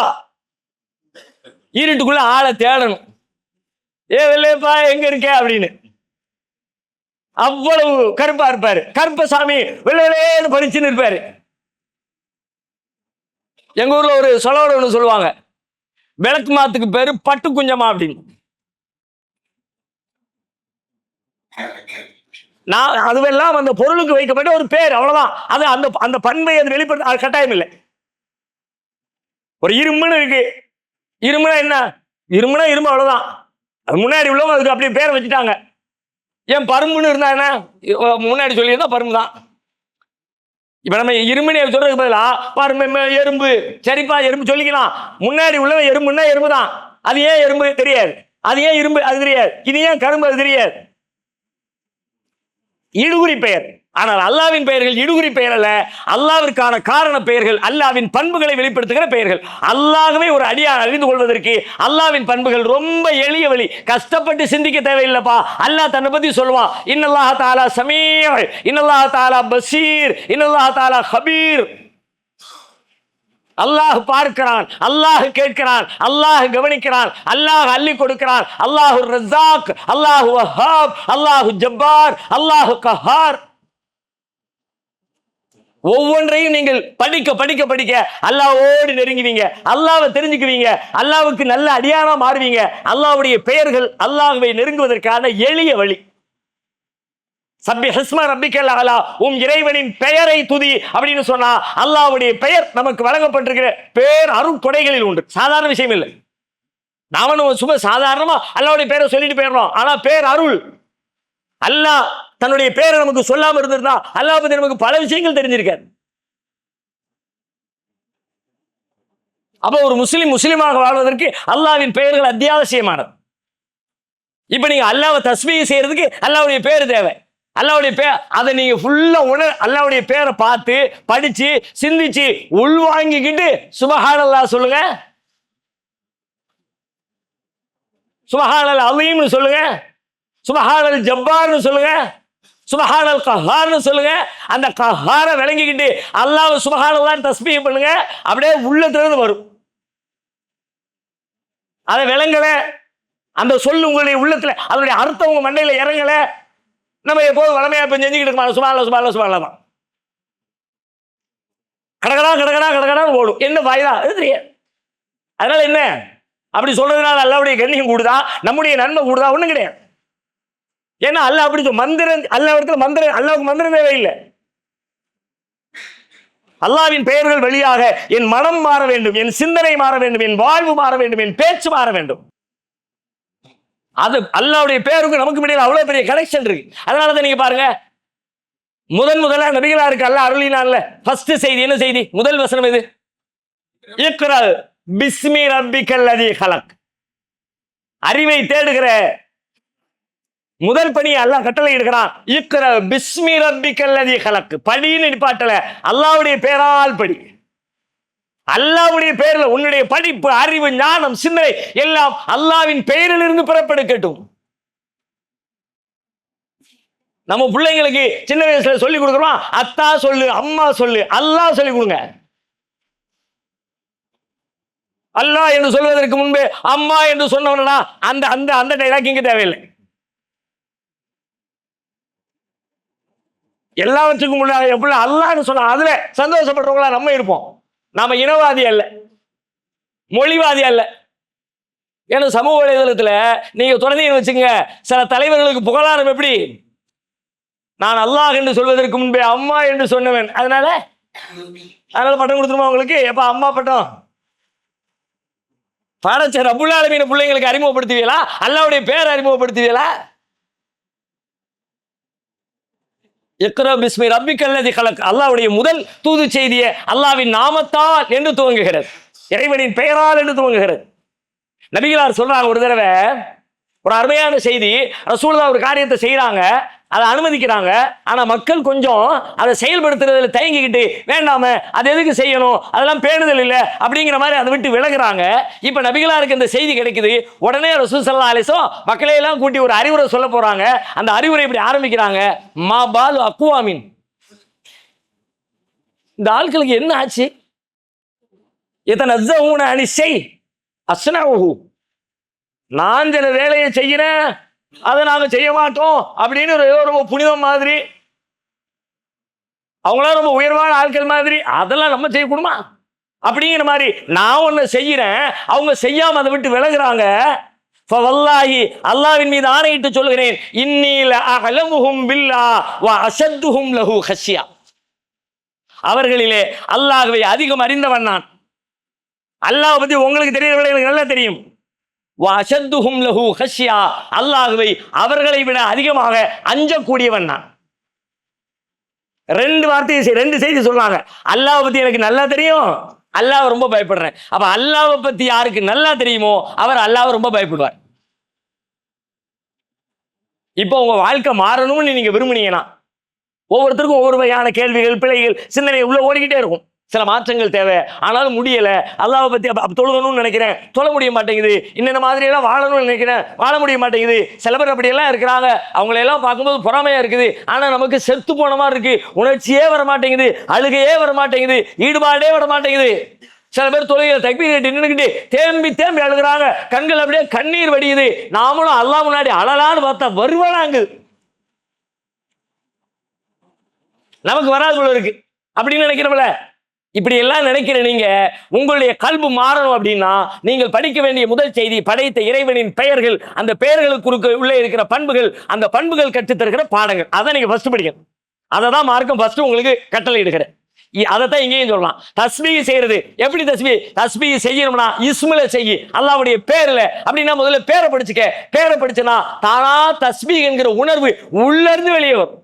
B: இருட்டுக்குள்ள ஆளை தேடணும். வெள்ளையப்பா எங்க இருக்க அப்படின்னு. அவ்வளவு கருப்பா இருப்பாரு. கருப்பசாமி வெள்ளையிலேன்னு பறிச்சுன்னு இருப்பாரு. எங்க ஊர்ல ஒரு சொலோட ஒன்று சொல்லுவாங்க, விளக்கு மாத்துக்கு பேரு பட்டு குஞ்சமா அப்படின்னு. நான் அதுவெல்லாம் அந்த பொருளுக்கு வைக்கப்பட்ட ஒரு பேர், அவ்வளவுதான். அது அந்த அந்த பண்பை அது வெளிப்படுத்த கட்டாயம் இல்லை. ஒரு இரும்புன்னு இருக்கு, இரும்புனா என்ன? இரும்புனா இரும்பு, அவ்வளவுதான். அது முன்னாடி உள்ளவங்க அதுக்கு அப்படியே பேரை வச்சுட்டாங்க. ஏன் பரும்புன்னு இருந்தா என்ன? முன்னாடி சொல்லியிருந்தா பரும்பு தான். இப்ப நம்ம இரும்புன்னு சொல்றதுக்கு பதிலா பரும்பு, எறும்பு, சரிப்பா எறும்பு சொல்லிக்கலாம். முன்னாடி உள்ளவன் எறும்புன்னா எறும்பு தான். அது ஏன் எறும்பு தெரியாது, அது ஏன் இரும்பு அது தெரியாது, இது ஏன் கரும்பு அது தெரியாது. இடுகுறி பெயர். ஆனால் அல்லாவின் பெயர்கள் இடுகுறி பெயர் அல்ல, அல்லாவிற்கான காரண பெயர்கள், அல்லாவின் பண்புகளை வெளிப்படுத்துகிற பெயர்கள். அல்லாஹ்வை ஒரு அடியான் அறிந்து கொள்வதற்கு அல்லாவின் பண்புகள் ரொம்ப எளிய வழி, கஷ்டப்பட்டு சிந்திக்க தேவையில்லைப்பா. அல்லாஹ் தன்னை பத்தி சொல்லுவான், இன்னல்லாஹ தஆலா சமீர், இன்னல்லாஹ தஆலா பசீர், இன்னல்லாஹ தஆலா ஹபீர். அல்லாஹ் பார்க்கிறான், அல்லாஹ் கேட்கிறான், அல்லாஹ் கவனிக்கிறான், அல்லாஹ் அள்ளி கொடுக்கிறான். அல்லாஹு ரஸாக், அல்லாஹு வஹாப், அல்லாஹு ஜப்பார், அல்லாஹு கஹார். ஒவ்வொன்றையும் நீங்கள் படிக்க படிக்க படிக்க அல்லாஹ்வோடு நெருங்குவீங்க, அல்லாஹ்வை தெரிஞ்சுக்குவீங்க, அல்லாஹ்வுக்கு நல்ல அடியானா மாறுவீங்க. அல்லாஹ்வுடைய பெயர்கள் அல்லாஹ்வை நெருங்குவதற்கான எளிய வழி. சப்பி ஹிஸ்ம ரப்பிக்கல் அலா, உம் இறைவனின் பெயரை துதி அப்படின்னு சொன்னா அல்லாஹ்வுடைய பெயர் நமக்கு வழங்கப்பட்டிருக்கிற பேர் அருட்கொடைகளில் உண்டு. சாதாரண விஷயம் இல்லை. நாம சும்மா சாதாரணமா அல்லாஹ்வுடைய பேரை சொல்லிட்டு போயிடுறோம். ஆனா பேர் அருள். அல்லாஹ் தன்னுடைய பேரை நமக்கு சொல்லாம இருந்திருந்தா அல்லாஹ் பத்தி நமக்கு பல விஷயங்கள் தெரிஞ்சிருக்காரு. அப்ப ஒரு முஸ்லிமாக வாழ்வதற்கு அல்லாஹ்வின் பெயர்கள் அத்தியாவசியமானது. இப்ப நீங்க அல்லாஹ்வை தஸ்பீஹ் செய்யறதுக்கு அல்லாஹ்வுடைய பேர் தேவை. அல்லாஹ்வுடைய பேர் அதை நீங்க ஃபுல்லா அல்லாஹ்வுடைய பேரை பார்த்து படிச்சு சிந்திச்சு உள்வாங்கிக்கிட்டு சுப்ஹானல்லாஹ் சொல்லுங்க, சுப்ஹானல் அலீம்னு சொல்லுங்க, சுப்ஹானல் ஜப்பார்னு சொல்லுங்க, சுப்ஹானல் கஹார்னு சொல்லுங்க. அந்த கஹாரை விளங்கிக்கிட்டு அல்லாஹ் சுப்ஹானல்லாஹ் தஸ்பீஹ் பண்ணுங்க, அப்படியே உள்ளத்திலிருந்து வரும். அதை விளங்கல, அந்த சொல்லு உங்களுடைய உள்ளத்துல அதனுடைய அர்த்தம் உங்க மண்டையில இறங்கல, நம்ம எப்போது வளமையா இப்ப செஞ்சுக்கிட்டு இருக்கோம், சுப்ஹானல்லாஹ் சுப்ஹானல்லாஹ் சுப்ஹானல்லாஹ் தான் கடகடா கடகடா கடகடா ஓடும். என்ன வாய்தா அது தெரியாது. அதனால என்ன அப்படி சொல்றதுனால அல்லாஹ்வுடைய கண்ணியம் கூடுதா, நம்முடைய நன்மை கூடுதா? ஒண்ணும் கிடையாது. ஏன்னா அல்லாஹ் அப்படி மந்திரம், அல்லாஹ் இடத்துல மந்திரம், அல்லாஹ்வுக்கு மந்திரம் தேவையில்லை. அல்லாஹ்வின் பெயர்கள் வழியாக என் மனம் மாற வேண்டும், என் சிந்தனை மாற வேண்டும், என் வாழ்வு மாற வேண்டும், என் பேச்சு மாற வேண்டும். அது அல்லாஹ்வுடைய பேருக்கு நமக்கு இடையில அவ்வளவு பெரிய கனெக்ஷன் இருக்கு. அதனாலதான் நீங்க பாருங்க, முதலா நபிகளாருக்கு அல்லாஹ் அருளினான்ல ஃபர்ஸ்ட் செய்தி என்ன செய்தி? முதல் வசனம் எது? இக்ரா பிஸ்மி ரப்பிக்கல் லதீ ஹலக். அறிவை தேடுகிற முதல் பணி அல்லாஹ் கட்டளை இடுகிறான். இக்ரா பிஸ்மி ரப்பிக்கல் லதீ ஹலக். படின்னு நிப்பாட்டல, அல்லாஹ்வுடைய பெயரால் படி. அல்லாஹ்வுடைய பெயர்ல உன்னுடைய படிப்பு, அறிவு, ஞானம், சிந்தனை எல்லாம் அல்லாஹ்வின் பெயரிலிருந்து புறப்படுக்கட்டும். நம்ம பிள்ளைங்களுக்கு சின்ன வயசுல சொல்லி கொடுக்குறோம், அத்தா சொல்லு, அம்மா சொல்லு, அல்லாஹ் சொல்லி கொடுங்க. அல்லாஹ் என்று சொல்வதற்கு முன்பே அம்மா என்று சொன்னவனா அந்த அந்த அந்த டைலாக் இங்க தேவையில்லை. எல்லாவற்றுக்கும் முன்னாடி எப்படி அல்லாஹ்னு சொன்னா அதுல சந்தோஷப்படுறவங்களா நம்ம இருப்போம். நாம இனவாதி அல்ல, மொழிவாதி அல்ல. ஏன்னா சமூக வலைதளத்துல நீங்க தொடர்ந்து வச்சுங்க, சில தலைவர்களுக்கு புகழாரம் எப்படி? நான் அல்லாஹ் என்று சொல்வதற்கு முன்பே அம்மா என்று சொன்னவன், அதனால பட்டம் கொடுத்துருமா உங்களுக்கு? எப்ப அம்மா பட்டம்? படைச்ச ரப்புல் ஆலமீன் பிள்ளைங்களுக்கு அறிமுகப்படுத்துவீங்களா? அல்லாஹ்வுடைய பேர் அறிமுகப்படுத்துவீங்களா? இக்ரா பிஸ்மி ரப்பிக்கல் லதீ ஹலக். அல்லாஹ்வுடைய முதல் தூது செய்தியை அல்லாஹ்வின் நாமத்தால் என்று துவங்குகிறது, இறைவனின் பெயரால் என்று துவங்குகிறது. நபிகளார் சொல்றாங்க ஒரு தடவை, ஒரு அருமையான செய்தி. ரசூலுல்லாஹ் ஒரு காரியத்தை செய்யறாங்க, அதை அனுமதிக்கிறாங்க. ஆனா மக்கள் கொஞ்சம் அதை செயல்படுத்துறதுல தயங்கிக்கிட்டு, வேண்டாம அது எதுக்கு செய்யணும், அதெல்லாம் பேணுதல் இல்லை அப்படிங்கிற மாதிரி அதை விட்டு விலகுறாங்க. இப்ப நபிகளாருக்கு இந்த செய்தி கிடைக்குது. உடனே ரசூல் ஸல்லல்லாஹு அலைஹி வஸல்லம் மக்களை எல்லாம் கூட்டி ஒரு அறிவுரை சொல்ல போறாங்க. அந்த அறிவுரை இப்படி ஆரம்பிக்கிறாங்க, மா பாலு அக்வாமின். இந்த ஆட்களுக்கு என்ன ஆச்சு? யதனஸ்ஸஊன அனி ஷை அஸ்னஉஹு. நான் சில வேலையை செய்கிறேன், அதை நாங்க செய்ய மாட்டோம் அப்படின்னு ரொம்ப புனிதம் மாதிரி, அவங்களாம் ரொம்ப உயர்வான ஆட்கள் மாதிரி, அதெல்லாம் நம்ம செய்யக்கூடுமா அப்படிங்கிற மாதிரி நான் ஒன்னு செய்யறேன், அவங்க செய்யாம அதை விட்டு விலகுறாங்க. ஃபவல்லாஹி, அல்லாஹ்வின் மீது ஆணையிட்டு சொல்கிறேன், இன்னீ லஅலமுஹும் பில்லாஹ் வ அஷத்துஹும் லஹு ஹஷ்யா. அவர்களிலே அல்லாஹ்வை அதிகம் அறிந்தவன் நான். அல்லாஹ் பத்தி உங்களுக்கு தெரியவில்லை, எனக்கு நல்லா தெரியும். வஅஷத்துஹும் லஹு ஹஷ்யா, அல்லாஹ்வை அவர்களை விட அதிகமாக அஞ்சக்கூடியவன் நான். ரெண்டு செய்தி சொல்றாங்க. அல்லாஹ் பத்தி எனக்கு நல்லா தெரியும், அல்லாஹ் ரொம்ப பயப்படுறேன். அப்ப அல்லாஹ் பத்தி யாருக்கு நல்லா தெரியுமோ அவர் அல்லாஹ் ரொம்ப பயப்படுவார். இப்போ உங்க வாழ்க்கை மாறணும்னு நீங்க விரும்புனீங்கன்னா, ஒவ்வொருத்தருக்கும் ஒவ்வொரு வகையான கேள்விகள், பிழைகள், சிந்தனை உள்ள ஓடிக்கிட்டே இருக்கும். சில மாற்றங்கள் தேவை, ஆனாலும் முடியல. அல்லாஹ்வை பத்தி தொழுகணும்னு நினைக்கிறேன், தொழ முடிய மாட்டேங்குது. இன்னென்ன மாதிரி எல்லாம் வாழணும்னு நினைக்கிறேன், வாழ முடிய மாட்டேங்குது. சில பேர் அப்படியெல்லாம் இருக்கிறாங்க, அவங்களையெல்லாம் பார்க்கும்போது பொறாமையா இருக்குது. ஆனா நமக்கு செத்து போன மாதிரி இருக்கு, உணர்ச்சியே வர மாட்டேங்குது, அழுகையே வர மாட்டேங்குது, ஈடுபாடே வர மாட்டேங்குது. சில பேர் தொழுகையில் தக்பீர் கட்டி நின்றுக்கிட்டு தேம்பி அழுகிறாங்க, கண்கள் அப்படியே கண்ணீர் வடியுது. நாமளும் அல்லாஹ் முன்னாடி அழலான்னு பார்த்தா வருவானாங்குது, நமக்கு வராது போல இருக்கு அப்படின்னு நினைக்கிறோம்ல. இப்படி எல்லாம் நினைக்கிற நீங்க உங்களுடைய கல்பு மாறணும் அப்படின்னா, நீங்கள் படிக்க வேண்டிய முதல் செய்தி படைத்த இறைவனின் பெயர்கள், அந்த பெயர்களுக்கு உள்ளே இருக்கிற பண்புகள், அந்த பண்புகள் கற்றுத் தருகிற பாடங்கள். அதை நீங்க ஃபர்ஸ்ட் படிக்கணும். அதை தான் மார்க்கம் ஃபர்ஸ்ட் உங்களுக்கு கட்டளை இடுகிறேன். அதைத்தான் இங்கேயும் சொல்லலாம். தஸ்பீஹ் செய்யறது எப்படி? தஸ்பீஹ் செய்யணும்னா இஸ்முல செய்யி, அல்லாஹ்வுடைய பேர்ல. அப்படின்னா முதல்ல பேரை படிச்சுக்க. பேரை படிச்சனா தானா தஸ்பீஹ் என்கிற உணர்வு உள்ள இருந்து வெளியே வரும்,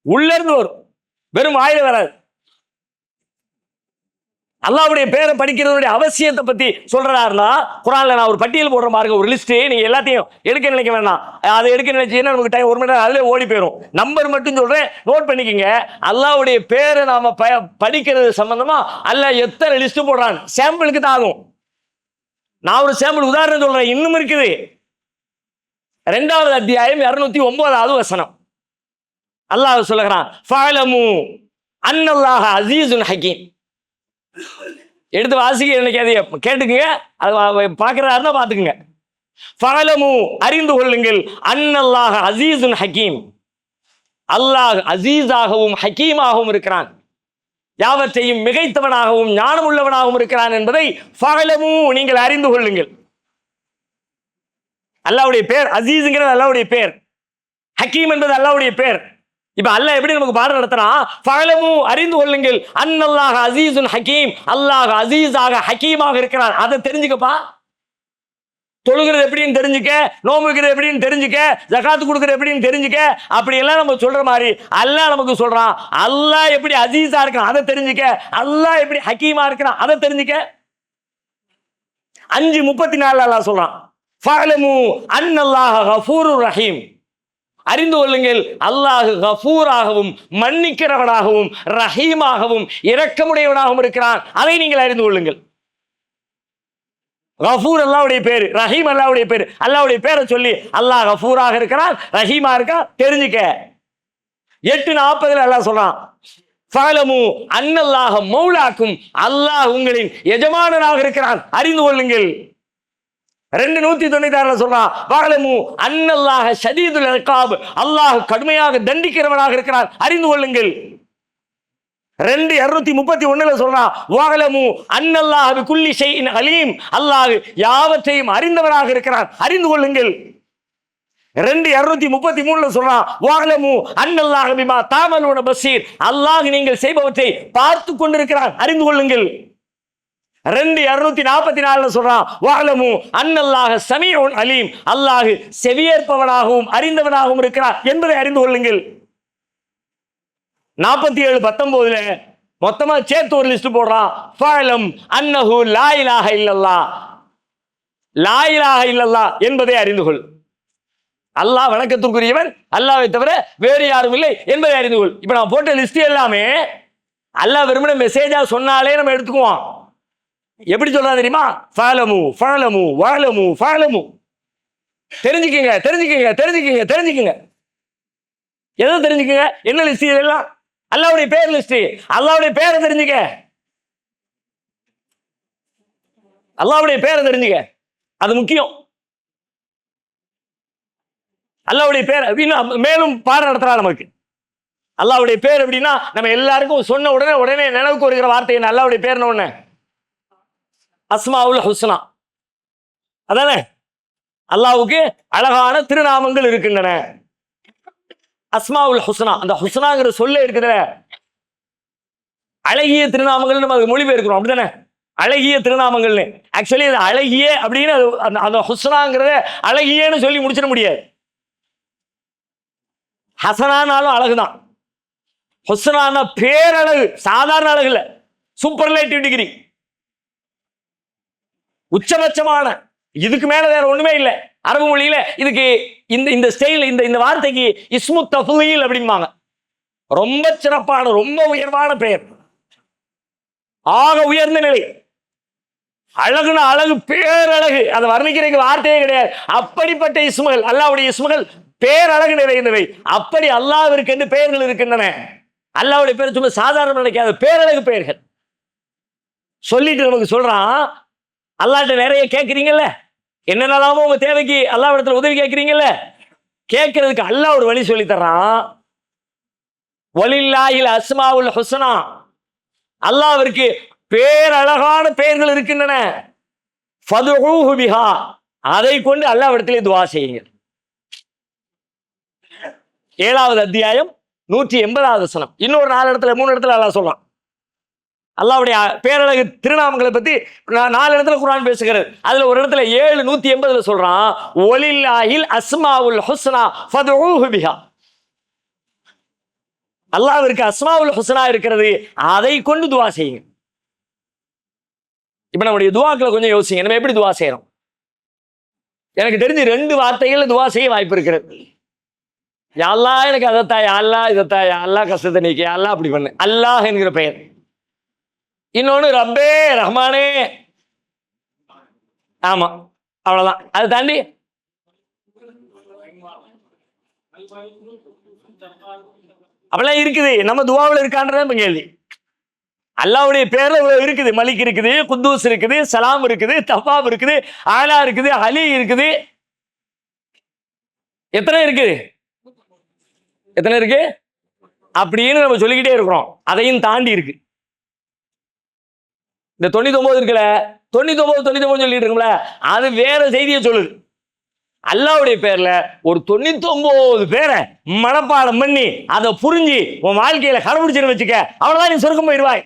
B: உள்ள இருந்து வரும், வெறும் வாயில வராது. அல்லாஹ்வுடைய பேரை படிக்கிறதுடைய அவசியத்தை பத்தி சொல்றாருன்னா, குர்ஆன்ல நான் ஒரு பட்டியல் போடுற மாதிரி ஒரு லிஸ்ட், நீங்க எல்லாத்தையும் எடுக்க நினைக்க வேண்டாம். அதை எடுக்க நினைச்சீங்கன்னா நமக்கு டைம் 1 மணி நேரம் அதிலே ஓடி போயிடும். நம்பர் மட்டும் சொல்றேன், நோட் பண்ணிக்கங்க. அல்லாஹ்வுடைய பேரை நாம படிக்கிறது சம்பந்தமா அல்லாஹ் எத்தனை லிஸ்ட் போடுறான், சாம்பிளுக்கு தான் ஆகும். நான் ஒரு சாம்பிள் உதாரணம் சொல்றேன், இன்னும் இருக்குது. 2வது அத்தியாயம் 209வது வசனம். அல்லாஹ் சொல்லுகிறான், ஃபஅலமு அன்னல்லாஹ அஸீஸுன் ஹகீம். எடுத்து வாசிக்க நினைக்காதீங்க, கேட்டுக்குங்க. அது பார்க்கிறாருன்னா பார்த்துக்குங்க. ஃபஅலமு, அறிந்து கொள்ளுங்கள், அன்னல்லாஹ அஸீஸுன் ஹகீம், அல்லாஹ் அஸீஸாகவும் ஹகீமாகவும் இருக்கிறான், யாவற்றையும் மிகைத்தவனாகவும் ஞானம் உள்ளவனாகவும் இருக்கிறான் என்பதை ஃபஅலமு, நீங்கள் அறிந்து கொள்ளுங்கள். அல்லாஹ்வுடைய பேர் அஸீஸ்ங்கிறது அல்லாஹ்வுடைய பேர், ஹகீம் என்பது அல்லாஹ்வுடைய பேர். இப்ப அல்லாஹ் எப்படி நமக்கு பாடம் நடத்துறான்? ஃபஅலமு, அறிந்து கொள்ளுங்கள், அன்னல்லாஹ அஸீஸுன் ஹகீம், அல்லாஹ் அஸீஸாக ஹகீமாக இருக்கிறான். அதை தெரிஞ்சுக்கப்பா. தொழுகிறது எப்படின்னு தெரிஞ்சுக்க, நோம்பு வைக்கிறது எப்படின்னு தெரிஞ்சுக்க, ஜகாத்து கொடுக்கிறது எப்படின்னு தெரிஞ்சுக்க, அப்படி எல்லாம் நம்ம சொல்ற மாதிரி அல்லாஹ் நமக்கு சொல்றான். அல்லாஹ் எப்படி அசீஸா இருக்கான் அதை தெரிஞ்சுக்க, அல்லாஹ் எப்படி ஹக்கீமா இருக்கிறான் அதை தெரிஞ்சுக்க. 5:34 அல்லாஹ் சொல்றான், ஃபஅலமு அன்னல்லாஹ கஃபூருர் ரஹீம். அறிந்து கொள்ளுங்கள், அல்லாஹ் கஃபூராகவும் மன்னிக்கிறவனாகவும் ரஹீமாகவும் இரக்கமுடையவனாகவும் இருக்கிறான், அதை நீங்கள் அறிந்து கொள்ளுங்கள். கஃபூர் அல்லாஹ்வுடைய பேரு, ரஹீம் அல்லாஹ்வுடைய பேரு. அல்லாஹ்வுடைய பேரை சொல்லி அல்லாஹ் கஃபூராக இருக்கிறான், ரஹீமா இருக்கான் தெரிஞ்சுக்க. 8:40 அல்லாஹ் சொல்றான், ஃபஅலமு அன்னல்லாஹ மௌலாக்கும், அல்லாஹ் உங்களின் எஜமானனாக இருக்கிறான், அறிந்து கொள்ளுங்கள். 2:196 சொல்றான், ஃபஅலமு அன்னல்லாஹ ஷதீதுல் இகாப், அல்லாஹ் கடுமையாக தண்டிக்கிறவனாக இருக்கிறான், அறிந்து கொள்ளுங்கள். 2:231 சொல்றான், வஅலமு அன்னல்லாஹ பிகுல்லி ஷைஇன் அலீம், அல்லாஹ் யாவற்றையும் அறிந்தவனாக இருக்கிறான், அறிந்து கொள்ளுங்கள். 2:233 சொல்றான், வஅலமு அன்னல்லாஹ பிமா தஅமலூன பஸீர், அல்லாஹ் நீங்கள் செய்பவற்றை பார்த்து கொண்டிருக்கிறான், அறிந்து கொள்ளுங்கள். 2:244 சொல்றான், வஅலமு அன்னல்லாஹ ஸமீஉன் அலீம், அல்லாஹ் செவியேற்பவனாகவும் அறிந்தவனாகவும் இருக்கிறான் என்பதை அறிந்து கொள்ளுங்கள். 47:19 மொத்தமா சேர்த்து ஒரு லிஸ்ட் போடுறான், ஃபஅலம் அன்னஹு லா இலாஹ இல்லல்லாஹ், லா இலாஹ இல்லல்லாஹ் என்பதை அறிந்து கொள். அல்லாஹ் வணக்கத்திற்குரியவன், அல்லாஹ்வை தவிர வேறு யாரும் இல்லை என்பதை அறிந்து கொள். இப்ப நான் போட்ட லிஸ்ட் எல்லாமே அல்லாஹ் வெறுமனே மெசேஜா சொன்னாலே நம்ம எடுத்துக்குவோம். எப்படி சொல்றான் தெரியுமா? ஃபஅலமு ஃபஅலமு வஅலமு ஃபஅலமு, தெரிஞ்சுக்கங்க தெரிஞ்சுக்கங்க தெரிஞ்சுக்கங்க தெரிஞ்சுக்கங்க. எதை தெரிஞ்சுக்கங்க? என்ன லிஸ்ட் இதெல்லாம்? அல்லாஹ்வுடைய பேர் லிஸ்ட். அல்லாஹ்வுடைய பேரை தெரிஞ்சுக்க, அல்லாஹ்வுடைய பேரை தெரிஞ்சுக்க, அது முக்கியம். அல்லாஹ்வுடைய பேர் அப்படின்னா மேலும் பாடம் நடத்துறா நமக்கு. அல்லாஹ்வுடைய பேர் அப்படின்னா நம்ம எல்லாருக்கும் சொன்ன உடனே உடனே நினைவுக்கு வருகிற வார்த்தை என்ன? அல்லாஹ்வுடைய பேர்னு ஒண்ணு அஸ்மாவுல் ஹுஸ்னா, அதானே? அல்லாஹ்வுக்கு அழகான திருநாமங்கள் இருக்கின்றன. அஸ்மாவுல் ஹுஸ்னா, அந்த ஹுஸ்னாங்கிற சொல்ல இருக்குது, அழகிய திருநாமங்கள் நம்ம அது மொழிபெயர்க்கிறோம், அப்படிதானே? அழகிய திருநாமங்கள்னு. ஆக்சுவலி அது அழகிய அப்படின்னு அந்த ஹுஸ்னாங்கிறத அழகியன்னு சொல்லி முடிச்சிட முடியாது. ஹசனானாலும் அழகுதான், ஹுஸ்னான பேரழகு, சாதாரண அழகு இல்ல, சூப்பர்லேட்டிவ் டிகிரி, உச்சபட்சமான, இதுக்கு மேல வேற ஒண்ணுமே இல்லை. அரபு மொழியில இதுக்கு இந்த ஸ்டைல், இந்த வார்த்தைக்கு இஸ்மு தஃலீல் அப்படிம்பாங்க. ரொம்ப சிறப்பான, ரொம்ப உயர்வான பெயர், ஆக உயர்ந்த நிலை. அழகுன அழகு, பேரழகு, அதை வர்ணிக்கிறதுக்கு வார்த்தையே கிடையாது. அப்படிப்பட்ட இஸ்முகள், அல்லாஹ்வுடைய இஸ்முகள் பேரழகு நிறைந்தவை. அப்படி அல்லாஹ்விற்கு என்று பெயர்கள் இருக்கின்றன. அல்லாஹ்வுடைய பேர் சும்மா சாதாரண நினைக்காத பேரழகு பெயர்கள். சொல்லிட்டு நமக்கு சொல்றான், அல்லாஹ்ட்ட நிறைய கேட்குறீங்கல்ல, என்னென்னலாமோ உங்க தேவைக்கு அல்லாஹ்விடத்துல உதவி கேட்குறீங்கல்ல, கேட்கறதுக்கு அல்லாஹ் ஒரு வழி சொல்லி தர்றான். வலில்லாஹில் அஸ்மாவுல் ஹுஸ்னா, அல்லாஹ்விற்கு பேரழகான பெயர்கள் இருக்கின்றன. ஃபதுஊஹு பிஹா, அதை கொண்டு அல்லாஹ்விடத்திலே துஆ செய்யுங்கள். 7வது அத்தியாயம் 180வது வசனம். இன்னொரு 3 இடத்துல அல்லாஹ் சொல்றான். அல்லாஹ்வுடைய பேரழகு திருநாமங்களை பத்தி 4 இடத்துல குர்ஆன் பேசுகிறது. அதுல ஒரு இடத்துல 7:180 சொல்றான், வலில்லாஹில் அஸ்மாவுல் ஹுஸ்னா ஃபதுஊஹு பிஹா, அல்லாஹ்விற்கு அஸ்மாவுல் ஹுஸ்னா இருக்கிறது, அதை கொண்டு துஆ செய்யுங்க. இப்ப நம்முடைய துஆக்களை கொஞ்சம் யோசிங்க, நம்ம எப்படி துஆ செய்யறோம்? எனக்கு தெரிஞ்சு 2 வார்த்தைகள் துஆ செய்ய வாய்ப்பு இருக்கிறது. யா அல்லாஹ் எனக்கு அதத்தா, யா அல்லாஹ் இதத்தா, யா அல்லாஹ் கஷ்டத்தை நீக்கி, யா அல்லாஹ் அப்படி பண்ணு, அல்லாஹ் என்கிற பெயர். இன்னொன்னு ரப்பே ரஹ்மானே, ஆமா அவ்வளவுதான். அதை தாண்டி அப்படிலாம் இருக்குது. நம்ம துஆவில் இருக்கான்றத கேள்வி. அல்லாஹ்வுடைய பேர்ல இருக்குது, மலிக் இருக்குது, குத்தூஸ் இருக்குது, சலாம் இருக்குது, தஃபாப் இருக்குது, ஆலா இருக்குது, அலி இருக்குது. எத்தனை இருக்குது? எத்தனை இருக்கு அப்படின்னு நம்ம சொல்லிக்கிட்டே இருக்கிறோம். அதையும் தாண்டி இருக்கு. இந்த 99 இருக்குல்ல, 99 சொல்லிட்டு இருக்கோம்ல, அது வேற செய்தியை சொல்லுது. அல்லாஹ்வுடைய பேர்ல ஒரு 99 பேரை மனப்பாடம் பண்ணி அதை புரிஞ்சு உன் வாழ்க்கையில கடைபிடிச்சுன்னு வச்சுக்க, அவ்வளவுதான், நீ சொர்க்கம் போயிடுவாய்.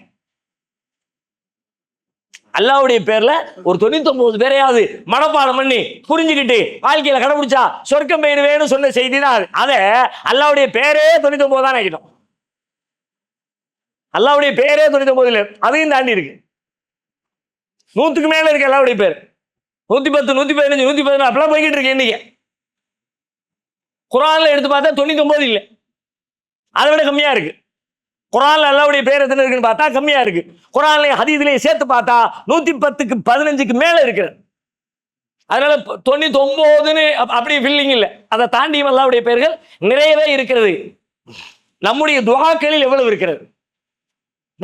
B: அல்லாஹ்வுடைய பேர்ல ஒரு 99 பேரையாவது மனப்பாடம் பண்ணி புரிஞ்சுக்கிட்டு வாழ்க்கையில கடைபிடிச்சா சொர்க்கம் போயிடுவேன்னு சொன்ன செய்தி தான். அதை அல்லாஹ்வுடைய பேரே 99 தான் ஆகிடும். அல்லாஹ்வுடைய பேரே 99 அதையும் தாண்டி இருக்கு. 100க்கு மேல இருக்கு அல்லாஹ்வுடைய பேர். 110, 115, 114 அப்படிலாம் போய்கிட்டு இருக்கு. இன்னைக்கு குர்ஆன்ல எடுத்து பார்த்தா 99 இல்லை, அதை விட கம்மியா இருக்கு. குர்ஆன்ல அல்லாஹ்வுடைய பேர் எத்தனை இருக்குன்னு பார்த்தா கம்மியா இருக்கு. குர்ஆன்லயும் ஹதீஸ்லயும் சேர்த்து பார்த்தா 110க்கு 15க்கு மேல இருக்கு. அதனால 99ன்னு அப்படி ஃபீலிங் இல்லை. அதை தாண்டியும் அல்லாஹ்வுடைய பெயர்கள் நிறையவே இருக்கிறது. நம்முடைய துஆக்களில் எவ்வளவு இருக்கிறது?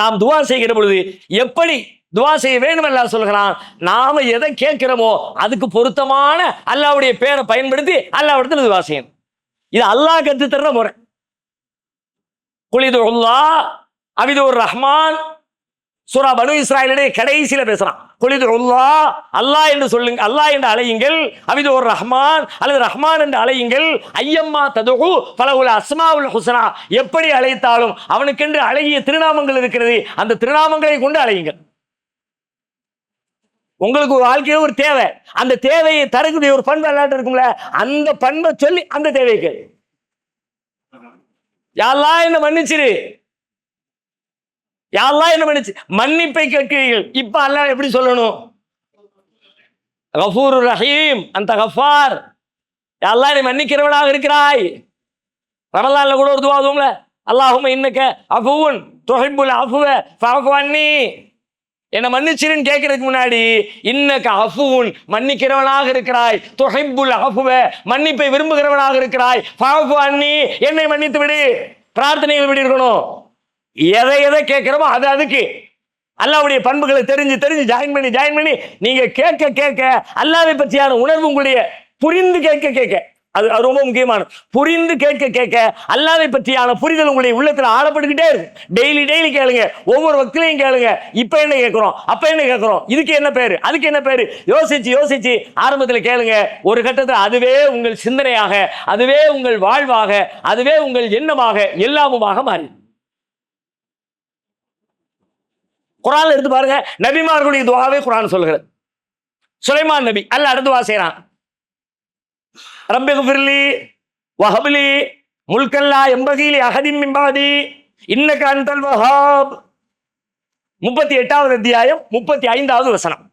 B: நாம் துஆ செய்கிற பொழுது எப்படி துஆ செய்ய வேண்டும் அல்லாஹ் சொல்கிறான். நாம எதை கேட்கிறோமோ அதுக்கு பொருத்தமான அல்லாஹ்வுடைய பேரை பயன்படுத்தி அல்லாஹ்விடத்தில் துஆ செய்யணும். இது அல்லாஹ் கற்று தர்ற முறை. குலிது அல்லாஹ் அபிதுர் ரஹ்மான் சூரா பனு இஸ்ராயீலுடைய கடைசியில பேசுறான். குலிது அல்லாஹ், அல்லாஹ் என்று சொல்லுங்க, அல்லாஹ் என்று அழையுங்கள், அபிதுர் ரஹ்மான் அல்லது ரஹ்மான் என்று அழையுங்கள், ஐயம்மா ததுகு ஃபலஹுல் அஸ்மாஉல் ஹுஸ்னா, எப்படி அழைத்தாலும் அவனுக்கென்று அழகிய திருநாமங்கள் இருக்கிறது, அந்த திருநாமங்களை கொண்டு அழையுங்கள். உங்களுக்கு ஒரு வாழ்க்கையில ஒரு தேவை, அந்த தேவையை தரக்கூடிய ஒரு பண்பு அல்லாஹ்ட்ட இருக்கும்ல, அந்த பண்பை சொல்லி அந்த தேவைக்கு யா அல்லாஹ் என்ன மன்னிச்சிரு, யா அல்லாஹ் என்ன மன்னிச்சு, மன்னிப்பை கேட்கிறீர்கள். இப்ப அல்லாஹ் எப்படி சொல்லணும்? கஃபூர் ரஹீம், அந்த கஃபார், யா அல்லாஹ் நீ மன்னிக்கிறவனாக இருக்கிறாய். ரமலான்ல கூட ஒரு துஆ ஓதுவோம்ல, அல்லாஹும்ம இன்னக அஃபூன் துஹிப்புல் அஃப்வ ஃபஅஃபு அன்னி, என்ன மன்னிச்சிருன்னு கேட்கறதுக்கு முன்னாடி இன்னக அஃபூன், மன்னிக்கிறவனாக இருக்கிறாய், துஹிப்புல் அஃப்வ, மன்னிப்பை விரும்புகிறவனாக இருக்கிறாய், ஃபஅஃபு அன்னி, என்னை மன்னித்து விடு. பிரார்த்தனைகள் எப்படி இருக்கணும்? எதை எதை கேட்கிறோமோ அது அதுக்கு அல்லாஹ்வுடைய பண்புகளை தெரிஞ்சு ஜாயின் பண்ணி நீங்க கேட்க கேட்க அல்லாஹ்வை பற்றியான உணர்வு உங்களுடைய புரிந்து கேட்க அது ரொம்ப முக்கியமான. புரிந்து கேட்க அல்லாஹ்வை பற்றியான புரிதல் உங்களுடைய உள்ளத்துல ஆழப்பட்டுக்கிட்டே இருக்கு. டெய்லி கேளுங்க, ஒவ்வொரு வக்திலையும் கேளுங்க. இப்ப என்ன கேட்கிறோம், அப்ப என்ன கேட்கிறோம், இதுக்கு என்ன பேரு, அதுக்கு என்ன பேரு, யோசிச்சு ஆரம்பத்தில் கேளுங்க. ஒரு கட்டத்தில் அதுவே உங்கள் சிந்தனையாக, அதுவே உங்கள் வாழ்வாக, அதுவே உங்கள் எண்ணமாக, எல்லாமுமாக மாறி. குர்ஆன்ல எடுத்து பாருங்க, நபிமார்களுடைய துஆவை குர்ஆன் சொல்கிறது. சுலைமான் நபி அல்லாஹ் அடுத்து துஆ செய்றான். ரப்பிக்ஃபிர்லி வஹப்லி முல்கன் லா யம்பகி லி அஹதின் மின் பஅதி இன்னக அன்தல் வஹாப். 38வது அத்தியாயம் 35வது வசனம்.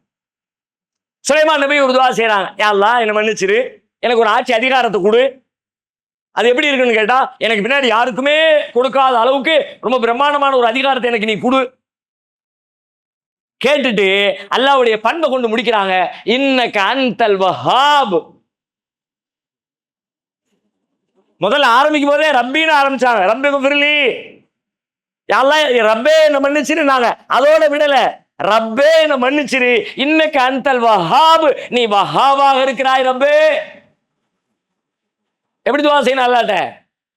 B: சுலைமான் நபி ஒரு துஆ செய்றாங்க. யா அல்லாஹ் என்ன மன்னிச்சிரு, எனக்கு ஒரு ஆட்சி அதிகாரத்தை கொடு. அது எப்படி இருக்குன்னு கேட்டா, எனக்கு பின்னாடி யாருக்குமே கொடுக்காத அளவுக்கு ரொம்ப பிரம்மாண்டமான ஒரு அதிகாரத்தை எனக்கு நீ கொடு. கேட்டுட்டு அல்லாஹ்வுடைய பண்பை கொண்டு முடிக்கிறாங்க. இன்னக அன்தல் வஹாப். முதல்ல ஆரம்பிக்கும் போதே ரப்பின்னு ஆரம்பிச்சாங்க. ரப்பிக்ஃபிர்லி, யா அல்லாஹ் ரப்பே என்ன மன்னிச்சிருனாங்க. அதோட விடல, ரப்பே என்ன மன்னிச்சிரு, இன்னக அன்தல் வஹாப், நீ வஹாபாக இருக்கிறாய் ரப்பே. எப்படி துஆ செய்யணும் அல்லாஹ்ட்ட?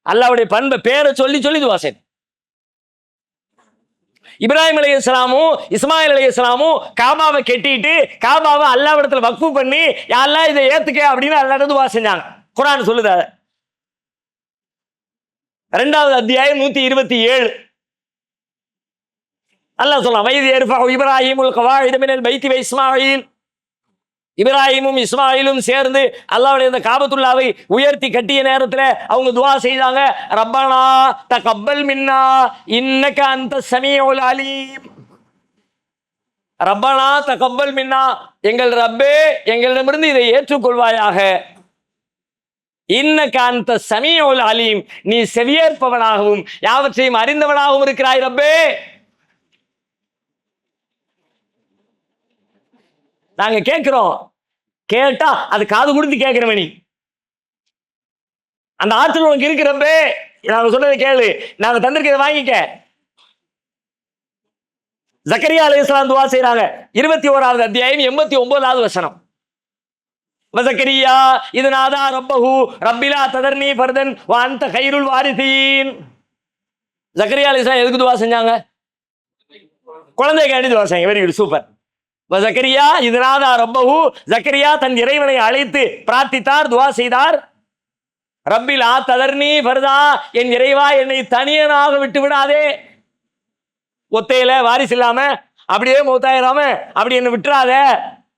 B: அல்லாஹ்வுடைய பண்பை பேரை சொல்லி துஆ செய்யணும். இப்ராஹிம் அலைஹிஸ்ஸலாமும் இஸ்மாயில் அலைஹிஸ்ஸலாமும் காபாவை கட்டிட்டு காபாவை அல்லாஹ்விடத்துல வக்ஃப் பண்ணி யா அல்லாஹ் இதை ஏத்துக்க அப்படின்னு அல்லாஹ்ட்ட துஆ செஞ்சாங்க. குர்ஆன் சொல்லுது. 2வது அத்தியாயம் 127 அல்லாஹ் சொல்றான். வைத் யர்ஃபஉ இப்ராஹீமுல் கவாயித மினல் பைத்தி வ இஸ்மாயில். இப்ராஹிமும் இஸ்மாயிலும் சேர்ந்து அல்லாஹ்வுடைய இந்த காபத்துல்லாவை உயர்த்தி கட்டிய நேரத்தில் அவங்க துஆ செய்தாங்க. ரப்பனா தகப்பல் மின்னா இன்னக அன்த ஸமீஉல் அலீம். ரப்பனா தகப்பல் மின்னா, எங்கள் ரப்பே எங்களிடமிருந்து இதை ஏற்றுக்கொள்வாயாக. இன்னக அன்த ஸமீஉல் அலீம், நீ செவியேற்பவனாகவும் யாவற்றையும் அறிந்தவனாகவும் இருக்கிறாய் ரப்பே. நாங்க கேட்கிறோம், கேட்டா அது காது கொடுத்து கேட்கிறவனி, அந்த ஆற்றல் உனக்கு இருக்கிறப்பே நாங்க சொன்னதை கேளு, நாங்க தந்திருக்கிறத வாங்கிக்க. ஜக்கரியா அலைஹிஸ்ஸலாம் துஆ செய்றாங்க. 21வது அத்தியாயம் 89வது வசனம். வஸக்கரியா இது நாதா ரப்பஹு ரப்பிலா ததர்னி ஃபர்தன் வ அன்த கைருல் வாரிசீன். ஜக்கரியா அலைஹிஸ்ஸலாம் எதுக்கு துஆ செஞ்சாங்க? குழந்தைக்காண்டி துஆ செஞ்சாங்க. Very good, super. ஜக்கரியா இதுநாதா ரப்பஹு, ஜக்கரியா தன் இறைவனை அழைத்து பிரார்த்தித்தார், துஆ செய்தார். ரப்பில் ஆ ததர்னி ஃபர்தா, என் இறைவா என்னை தனியனாக விட்டு விடாதே. ஒத்தையில வாரிசு இல்லாம அப்படியே மௌத்தாயிராம அப்படி என்ன விட்டுறாத.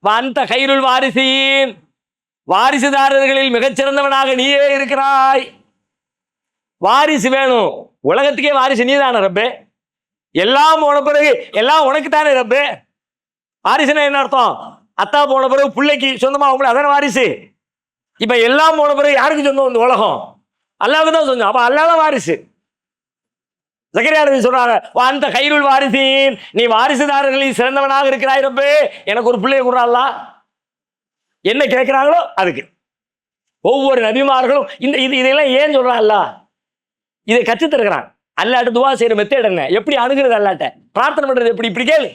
B: வந்த கைருள் வாரிசீன், வாரிசுதாரர்களில் மிகச்சிறந்தவனாக நீயே இருக்கிறாய். வாரிசு வேணும், உலகத்துக்கே வாரிசு நீ தானே ரப்பே. எல்லாம் போன பிறகு எல்லாம் உனக்கு தானே ரப்பே. வாரிசுனா என்ன அர்த்தம்? அத்தா போன பிறகு பிள்ளைக்கு சொந்தமா அவங்கள அதான வாரிசு. இப்ப எல்லாம் போன பிறகு யாருக்கு சொந்தம்? இந்த உலகம் அல்லாஹ்வுக்கு தான் சொந்தம். அப்ப அல்லாஹ் தான் வாரிசு. ஜக்கரியா நபி சொல்றாங்க, அந்த கைருள் வாரிசீன், நீ வாரிசுதாரர்களில் சிறந்தவனாக இருக்கிறாய் ரப்பே, எனக்கு ஒரு பிள்ளைய கொடுறா அல்லாஹ். என்ன கேட்கிறாங்களோ அதுக்கு ஒவ்வொரு நபிமார்களும் இதெல்லாம் ஏன் சொல்றான் அல்லாஹ்? இதை கற்றுத் தருகிறான். அல்லாட்ட துவா செய்யற மெத்தேட் என்ன, எப்படி அணுகிறது, அல்லாட்ட பிரார்த்தனை பண்றது எப்படி, இப்படி கேளு.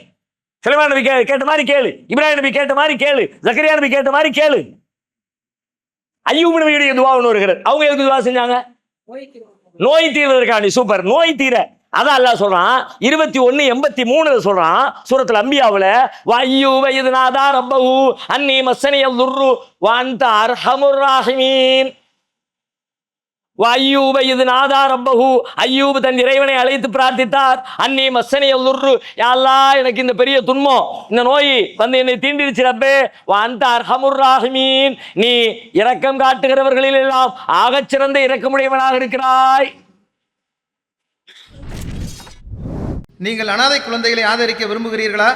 B: சுலைமான் நபி கேட்ட மாதிரி கேளு, இப்ராஹிம் நபி கேட்ட மாதிரி கேளு, ஜக்கரியா நபி கேட்ட மாதிரி கேளு. அய்யூப் நபியுடைய துவா ஒன்று வருகிறது. அவங்க எதுக்கு துவா செஞ்சாங்க? நோய் தீர்வதற்காண்டி. சூப்பர், நோய் தீர. அதான் அல்லாஹ் சொல்றான் 21:83 சொல்றான் சூரத்துல் அம்பியாவுல, வஅய்யூப இத் நாதா ரப்பஹு அன்னி மஸ்ஸனியல் துர்ரு வ அன்த அர்ஹமுர் ராஹிமீன். வஅய்யூப இத் நாதா ரப்பஹு, அய்யூப் தன் இறைவனை அழைத்து பிரார்த்தித்தார். அன்னி மஸ்ஸனியல் துர்ரு, யா அல்லாஹ் எனக்கு இந்த பெரிய துன்பம், இந்த நோய் வந்து என்னை தீண்டிருச்சு ரப்பே. வ அன்த அர்ஹமுர் ராஹிமீன், நீ இரக்கம் காட்டுகிறவர்களில் எல்லாம் ஆகச்சிறந்த இரக்கமுடையவனாக இருக்கிறாய்.
E: நீங்கள் அனாதை குழந்தைகளை ஆதரிக்க விரும்புகிறீர்களா?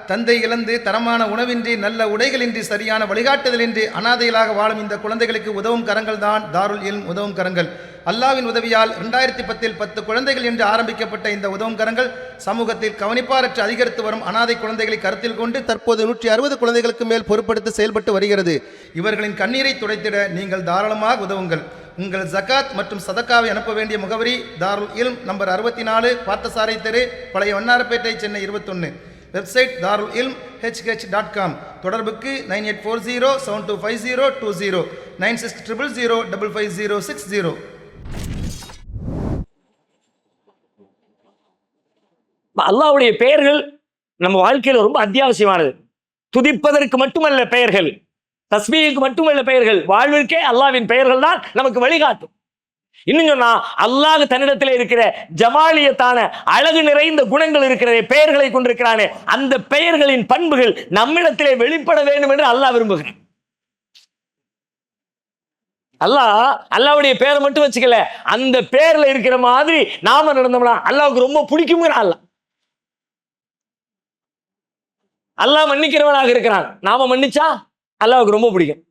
E: தந்தை இழந்து தரமான உணவின்றி நல்ல உடைகளின்றி சரியான வழிகாட்டுதலின்றி அனாதைகளாக வாழும் இந்த குழந்தைகளுக்கு உதவும் கரங்கள் தான் தாருல் இல்ம் உதவும் கரங்கள். அல்லாஹ்வின் உதவியால் 2010 10 குழந்தைகள் என்று ஆரம்பிக்கப்பட்ட இந்த உதவும் கரங்கள் சமூகத்தில் கவனிப்பாரற்று அதிகரித்து வரும் அனாதை குழந்தைகளை கருத்தில் கொண்டு தற்போது 160 குழந்தைகளுக்கு மேல் பொறுப்படுத்தி செயல்பட்டு வருகிறது. இவர்களின் கண்ணீரை துடைத்திட நீங்கள் தாராளமாக உதவுங்கள். உங்கள் ஜகாத் மற்றும் சதக்காவை அனுப்ப வேண்டிய முகவரி தாருல் இல்ம், நம்பர் 64, பார்த்தசாரை தெரு, பழைய வண்ணாரப்பேட்டை, சென்னை 21. வெப்சைட் தாருல் இல்ம் hh.com. தொடர்புக்கு 9840725020 9600055060.
B: அல்லாஹ்வுடைய பெயர்கள் நம்ம வாழ்க்கையில் ரொம்ப அத்தியாவசியமானது. துதிப்பதற்கு மட்டுமல்ல பெயர்கள், தஸ்பீஹுக்கு மட்டுமல்ல பெயர்கள், வாழ்விற்கே அல்லாஹ்வின் பெயர்கள் தான் நமக்கு வழிகாட்டும். இன்னும் சொன்னா அல்லாஹ் தன்னிடத்தில் இருக்கிற ஜமாலியத்தான அழகு நிறைந்த குணங்கள் இருக்கிற பெயர்களை கொண்டிருக்கிறானே, அந்த பெயர்களின் பண்புகள் நம்மிடத்திலே வெளிப்பட வேண்டும் என்று அல்லாஹ் விரும்புகிறான். அல்லாஹ்வுடைய பேரை மட்டும் வச்சுக்கல, அந்த பேர்ல இருக்கிற மாதிரி நாம நடந்தோம்னா அல்லாஹ்வுக்கு ரொம்ப பிடிக்கும்ங்கிற அல்லாஹ் மன்னிக்கிறவனாக இருக்கிறான். நாம மன்னிச்சா அல்லாஹ்வுக்கு ரொம்ப பிடிக்கும்.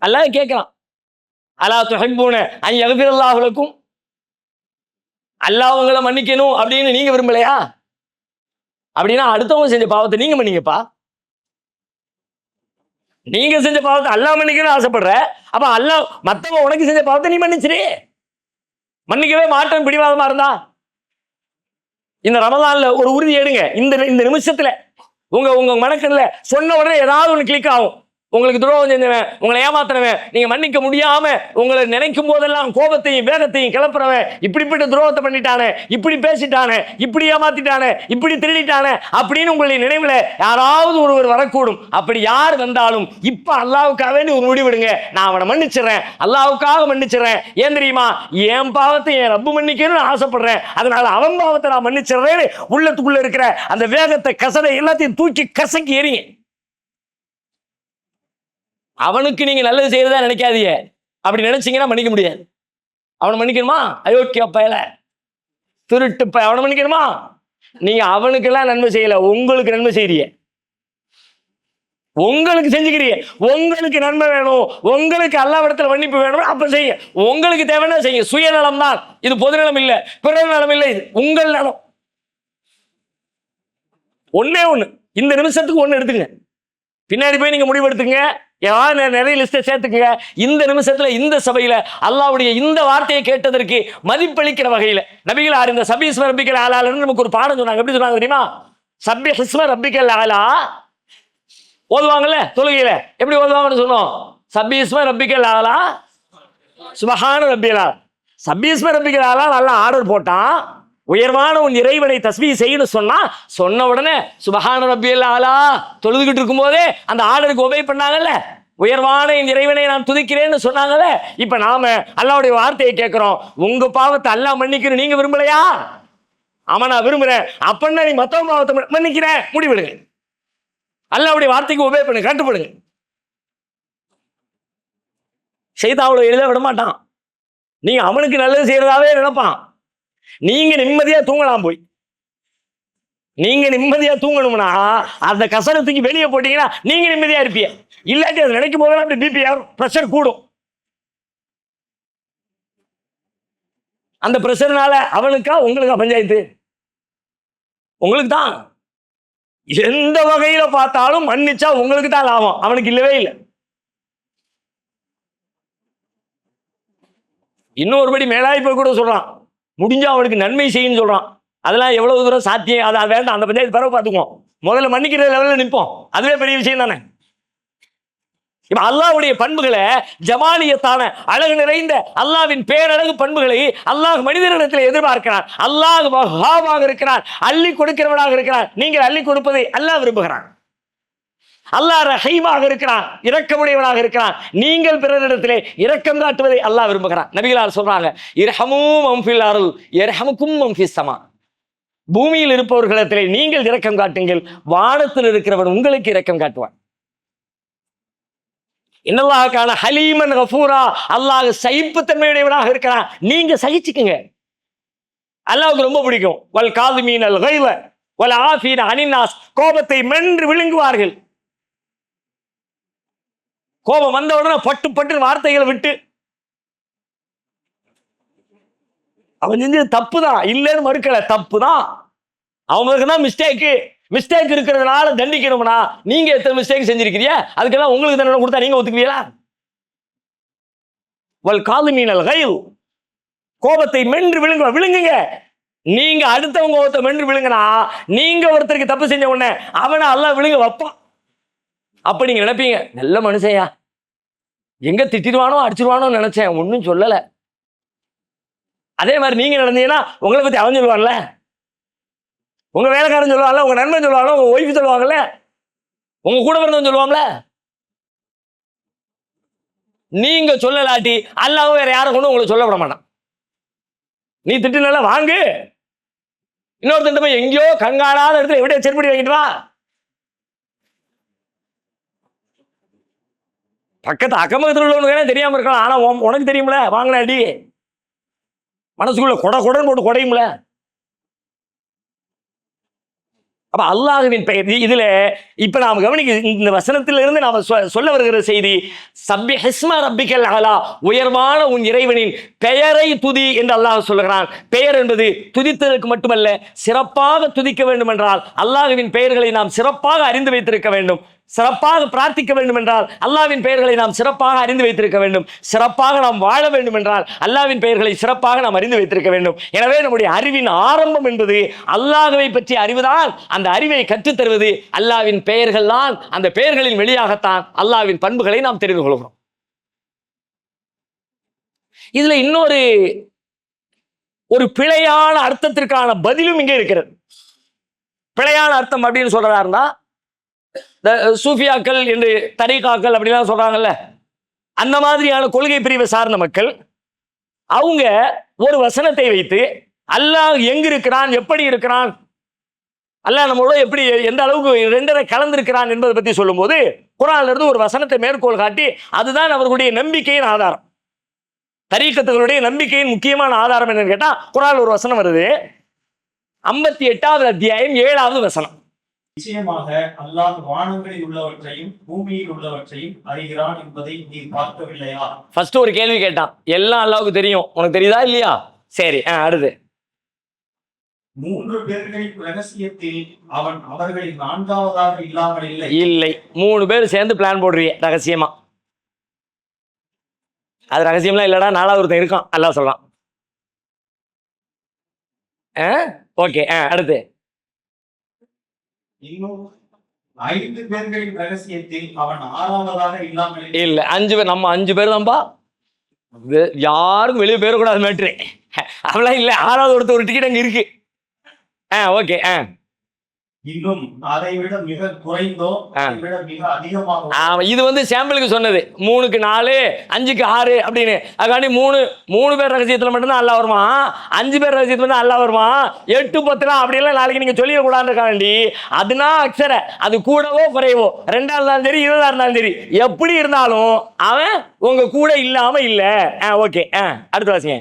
B: அல்லாஹ் கேட்கிறான், அலா துஹிப்பூன அன் யக்ஃபிரல்லாஹு லக்கும், அல்லாஹ் உங்களை மன்னிக்கணும் அப்படின்னு நீங்க விரும்பலையா? அப்படின்னா அடுத்தவங்க செஞ்ச பாவத்தை நீங்க மன்னிங்கப்பா. நீங்க செஞ்ச பாவத்தை அல்லாஹ் மன்னிக்கணும்னு ஆசைப்படுற, அப்ப அல்லாஹ் மத்தவங்க உனக்கு செஞ்ச பாவத்தை நீ மன்னிச்சிரு. மன்னிக்கவே மாட்டேன் பிடிவாதமா இருந்தா இந்த ரமலான்ல ஒரு உறுதி எடுங்க. இந்த நிமிஷத்துல உங்க மனக்கண்ல சொன்ன உடனே ஏதாவது ஒன்று கிளிக் ஆகும். உங்களுக்கு துரோகம் செஞ்சவன், உங்களை ஏமாத்தினவன், நீங்க மன்னிக்க முடியாம உங்களை நினைக்கும் போதெல்லாம் கோபத்தையும் வேகத்தையும் கிளப்புறவன், இப்படிப்பட்ட துரோகத்தை பண்ணிட்டானே, இப்படி பேசிட்டானே, இப்படி ஏமாத்திட்டானே, இப்படி திருடிட்டானே அப்படின்னு உங்களுடைய நினைவுல யாராவது ஒருவர் வரக்கூடும். அப்படி யார் வந்தாலும் இப்ப அல்லாஹ்வுக்காக வேண்டி ஒரு முடிவெடுங்க. நான் அவனை மன்னிச்சிடறேன், அல்லாஹ்வுக்காக மன்னிச்சிடறேன். ஏன் தெரியுமா? என் பாவத்தை என் ரப்பு மன்னிக்கணும்னு ஆசைப்படுறேன், அதனால அவன் பாவத்தை நான் மன்னிச்சிடறேன்னு உள்ளத்துக்குள்ள இருக்கிற அந்த வேகத்தை, கசடை எல்லாத்தையும் தூக்கி கசக்கி எறிங்க. அவனுக்கு நீங்க நல்லது செய்யறதா நினைக்காதீங்க. அப்படி நினைச்சீங்கன்னா மன்னிக்க முடியாது. அவனை மன்னிக்கணுமா? அயோக்கிய பயல, திருட்டு பய, அவனை மன்னிக்கணுமா? நீங்க அவனுக்கெல்லாம் நன்மை செய்யல, உங்களுக்கு நன்மை செய்றீங்க. உங்களுக்கு செஞ்சுக்கிறீங்க. உங்களுக்கு நன்மை வேணும், உங்களுக்கு அல்லாஹ்விடத்தில் மன்னிப்பு வேணும், அப்ப செய்ய. உங்களுக்கு தேவைன்னா செய்ய. சுயநலம் தான் இது, பொதுநலம் இல்லை, பிறர் நலம் இல்லை, இது உங்கள் நலம். ஒன்னே ஒண்ணு, இந்த நிமிஷத்துக்கு ஒண்ணு எடுத்துங்க. பின்னாடி போய் நீங்க முடிவு எடுத்துங்க, நிறைய லிஸ்ட்டை சேர்த்துக்குங்க. இந்த நிமிஷத்துல இந்த சபையில அல்லாஹ்வுடைய இந்த வார்த்தையை கேட்டதற்கு மதிப்பளிக்கிற வகையில நபிகளார் இந்த சபீஸ்ம ரப்பிக்கல் ஆலான்னு நமக்கு ஒரு பாடம் சொன்னாங்க. எப்படி சொன்னாங்க தெரியுமா? சபீஸ்ம ரப்பிக்கல் ஆலா ஓதுவாங்கல்ல தொழுகையில, எப்படி ஓதுவாங்கன்னு சொன்னோம்? சபீஸ்ம ரப்பிக்கல் ஆலா சுபஹான ரப்பியல் ஆலா. சபீஸ்ம ரப்பிக்கல் ஆலா நல்லா ஆர்டர் போட்டான். உயர்வான உன் இறைவனை தஸ்பீஹ் செய்யணும் சொன்ன உடனே சுபஹான ரப்பியல் ஆலா தொழுதுகிட்டு இருக்கும் போதே அந்த ஆர்டருக்கு ஒபே பண்ணாங்கல்ல. உயர்வான என் இறைவனை நான் துதிக்கிறேன்னு சொன்னாங்கல்ல. இப்ப நாம அல்லாஹ்வுடைய வார்த்தையை கேட்கிறோம். உங்க பாவத்தை அல்லாஹ் மன்னிக்கணும் நீங்க விரும்பலையா? அவன் நான் விரும்புறேன் அப்படின்னா நீ மத்தவங்க பாவத்தை மன்னிக்கிறேன் முடிவிடுங்க. அல்லாஹ்வுடைய வார்த்தைக்கு உபயோக பண்ணுங்க, கட்டுப்படுங்க. ஷைத்தான் அவ்வளவு எழுத விட மாட்டான். நீங்க அவனுக்கு நல்லது செய்யறதாவே நினைப்பான். நீங்க நிம்மதியா தூங்கலாம். போய் நீங்க நிம்மதியா தூங்கணும்னா அந்த கசனத்துக்கு வெளியே போட்டீங்கன்னா நீங்க நிம்மதியா இருப்பீங்க. இல்லாட்டி அது நினைக்கும் போதெல்லாம் அப்படி பிபி பிரஷர் கூடும். அந்த பிரஷர்னால அவனுக்கா உங்களுக்கா பஞ்சாயத்து? உங்களுக்கு தான். எந்த வகையில பார்த்தாலும் மன்னிச்சா உங்களுக்கு தான் லாபம், அவனுக்கு இல்லவே இல்லை. இன்னொருபடி மேலாய்ப்பு கூட சொல்றான், முடிஞ்சா அவனுக்கு நன்மை செய்யுன்னு சொல்றான். அதெல்லாம் எவ்வளவு தூரம் சாத்தியம், அதை வேண்டாம், அந்த பஞ்சாயத்து பிறகு பார்த்துக்குவோம். முதல்ல மன்னிக்கிற லெவலில் நிற்போம், அதுவே பெரிய விஷயம் தானே. இப்ப அல்லாஹ்வுடைய பண்புகளை, ஜமாலியத்தான அழகு நிறைந்த அல்லாஹ்வின் பேரழகு பண்புகளை அல்லாஹ் மனிதனிடத்தில் எதிர்பார்க்கிறான். அல்லாஹ் வஹ்ஹாபாக இருக்கிறான், அள்ளி கொடுக்கிறவனாக இருக்கிறான். நீங்கள் அள்ளி கொடுப்பதை அல்லாஹ் விரும்புகிறான். அல்லாஹ் ரஹீமாக இருக்கிறான், இரக்கமுடையவனாக இருக்கிறான். நீங்கள் பிறரிடத்திலே இரக்கம் காட்டுவதை அல்லாஹ் விரும்புகிறான். நபிகளார் சொல்றாங்க, இர்ஹமூ மன் ஃபில் அர்ள் யர்ஹமுக்கும் மன் ஃபிஸ் ஸமா. பூமியில் இருப்பவர்களிடத்திலே நீங்கள் இரக்கம் காட்டுங்கள், வானத்தில் இருக்கிறவன் உங்களுக்கு இரக்கம் காட்டுவான். இன்னல்லாஹ்கான ஹலீமன் கஃபூரா, அல்லாஹ் சகிப்புத்தன்மையுடையவனாக இருக்கிறான். நீங்க சகிச்சுக்குங்க. அல்லாஹ்வுக்கு ரொம்ப பிடிக்கும். வல் காதிமீனல் கைஸ வல் ஆஃபீன அனின் நாஸ், கோபத்தை மென்று விழுங்குவார்கள். கோபம் வந்த உடனே பட்டு பட்டு வார்த்தைகளை விட்டு, அவன் செஞ்சது தப்பு தான், இல்லைன்னு மறுக்கல, தப்பு தான், அவங்களுக்கு தான் மிஸ்டேக் இருக்கிறதுனால தண்டிக்கணும்னா நீங்க எத்தனை மிஸ்டேக் செஞ்சிருக்கிறீங்க, அதுக்கெல்லாம் உங்களுக்கு தண்டனை கொடுத்தா நீங்க ஒத்துக்குவீங்களா? வல் காதிமீனல் கைஸ், கோபத்தை மென்று விழுங்குங்க. நீங்க அடுத்தவங்க கோபத்தை மென்று விழுங்கினா நீங்க ஒருத்தருக்கு தப்பு செஞ்ச உடனே அவனை அல்லாஹ் விழுங்க வைப்பான். அப்ப நீங்க நினைப்பீங்க, நல்ல மனுஷன்யா, எங்க திட்டிடுவானோ அடிச்சிருவானோ நினைச்சேன், ஒன்னும் சொல்லல. அதே மாதிரி நீங்க நடந்தீங்கன்னா உங்களை பத்தி அவன் சொல்லுவான்ல, உங்க வேலைக்காரன் சொல்லுவாங்கல்ல, உங்க நண்பன் சொல்லுவாங்க, உங்க ஒய்ஃப் சொல்லுவாங்கல்ல, உங்க கூட பிறந்தவன் சொல்லுவாங்கல்ல. நீங்க சொல்லலாட்டி அல்லாஹ் வேற யாரை கொண்டு உங்களை சொல்ல விட மாட்டான். நீ திட்டுனால வாங்கு, இன்னொருத்தன் போய் எங்கேயோ கண்காணாத இடத்துல எப்படியா செருப்படி வாங்கிட்டு வா. பக்கத்து அக்கம்பக்கத்தில் உள்ளவனுக்கு தெரியாம இருக்கலாம், ஆனா உனக்கு தெரியுமில, வாங்கினாடி மனசுக்குள்ள கொடன்னு போட்டு கொடையும்ல. அப்ப அல்லாஹ்வின் பெயர் இதுல இப்ப நாம கவனிக்க, இந்த வசனத்திலிருந்து நாம சொல்ல வருகிற செய்தி, சப்பிஹிஸ்ம ரப்பிக்கல் அலா, உயர்வான உன் இறைவனின் பெயரை துதி என்று அல்லாஹ் சொல்லுகிறான். பெயர் என்பது துதித்ததற்கு மட்டுமல்ல, சிறப்பாக துதிக்க வேண்டும் என்றால் அல்லாஹ்வின் பெயர்களை நாம் சிறப்பாக அறிந்து வைத்திருக்க வேண்டும். சிறப்பாக பிரார்த்திக்க வேண்டும் என்றால் அல்லாஹ்வின் பெயர்களை நாம் சிறப்பாக அறிந்து வைத்திருக்க வேண்டும். சிறப்பாக நாம் வாழ வேண்டும் என்றால் அல்லாஹ்வின் பெயர்களை சிறப்பாக நாம் அறிந்து வைத்திருக்க வேண்டும். எனவே நம்முடைய அறிவின் ஆரம்பம் என்பது அல்லாஹ்வை பற்றிய அறிவுதான். அந்த அறிவை கற்றுத்தருவது அல்லாஹ்வின் பெயர்கள் தான். அந்த பெயர்களின் வெளியாகத்தான் அல்லாஹ்வின் பண்புகளை நாம் தெரிந்து கொள்கிறோம். இதுல இன்னொரு பிழையான அர்த்தத்திற்கான பதிலும் இங்கே இருக்கிறது. பிழையான அர்த்தம் அப்படின்னு சொல்றதா இருந்தா, சூஃபியாக்கள் என்று தரீகாக்கள் அப்படிலாம் சொல்றாங்கல்ல, அந்த மாதிரியான கொள்கை பிரிவை சார்ந்த மக்கள் அவங்க ஒரு வசனத்தை வைத்து அல்லாஹ் எங்கு இருக்கிறான், எப்படி இருக்கிறான், அல்லாஹ் நம்மளோட எப்படி எந்த அளவுக்கு ரெண்டரை கலந்திருக்கிறான் என்பதை பற்றி சொல்லும்போது குர்ஆன்ல இருந்து ஒரு வசனத்தை மேற்கோள் காட்டி அதுதான் அவர்களுடைய நம்பிக்கையின் ஆதாரம். தரீகத்துகளுடைய நம்பிக்கையின் முக்கியமான ஆதாரம் என்னன்னு கேட்டா, குர்ஆன்ல ஒரு வசனம் வருது, 58வது அத்தியாயம் 7வது வசனம்.
F: நிச்சயமாக அல்லாஹ் வானங்களில் உள்ளவற்றையும் பூமியில் உள்ளவற்றையும் அறிகிறான் என்பதை நீ பார்க்கவில்லையா?
B: ஃபர்ஸ்ட் ஒரு கேள்வி கேட்டான், எல்லாம் அல்லாஹ்வுக்கு தெரியும், உனக்கு தெரியுதா இல்லையா? சரி, அடுத்து,
F: 3 பேர்களின் ரகசியத்தில் அவன் அவர்களில் 4வதாக இல்லாமல் இல்லை.
B: 3 பேர் சேர்ந்து பிளான் போடுறீங்க ரகசியமா. அது ரகசியம்லாம் இல்லடா, 4வது ஒருத்தன் இருக்கான் அல்லாஹ் சொல்றான். ஓகே, அடுத்து,
F: இன்னும் 5 பேர்களின் ரகசியத்தில் அவன் 6வதாக இல்லாமல்
B: இல்ல. 5 பேர், நம்ம 5 பேர் தான்பா, யாருக்கும் வெளியே பேரக்கூடாது மேட்ரு, அவெல்லாம் இல்ல. 6வது ஒருத்தர் ஒரு டிக்கெட் அங்க இருக்கு. ஓகே,
F: இன்னும் அதை விட மிக குறைந்தோ அதை விட மிக அதிகமாக
B: இது சாம்பிளுக்கு சொன்னது 3க்கு 4 5க்கு 6 அப்படின்னு. அதுக்காண்டி 3 பேர் ரகசியத்தில் மட்டும்தான் அல்லா வருமா, 5 பேர் ரகசியத்தில் மட்டும் அல்லா வருமா, 8 10 அப்படியெல்லாம் நாளைக்கு நீங்க சொல்லிடக்கூடாதுக்காண்டி அதுனா அக்ஷர அது கூடவோ குறையவோ 2ஆ இருந்தாலும் சரி 20ஆ இருந்தாலும் சரி எப்படி இருந்தாலும் அவன் உங்க கூட இல்லாம இல்ல. ஓகே, அடுத்த வாசிங்க.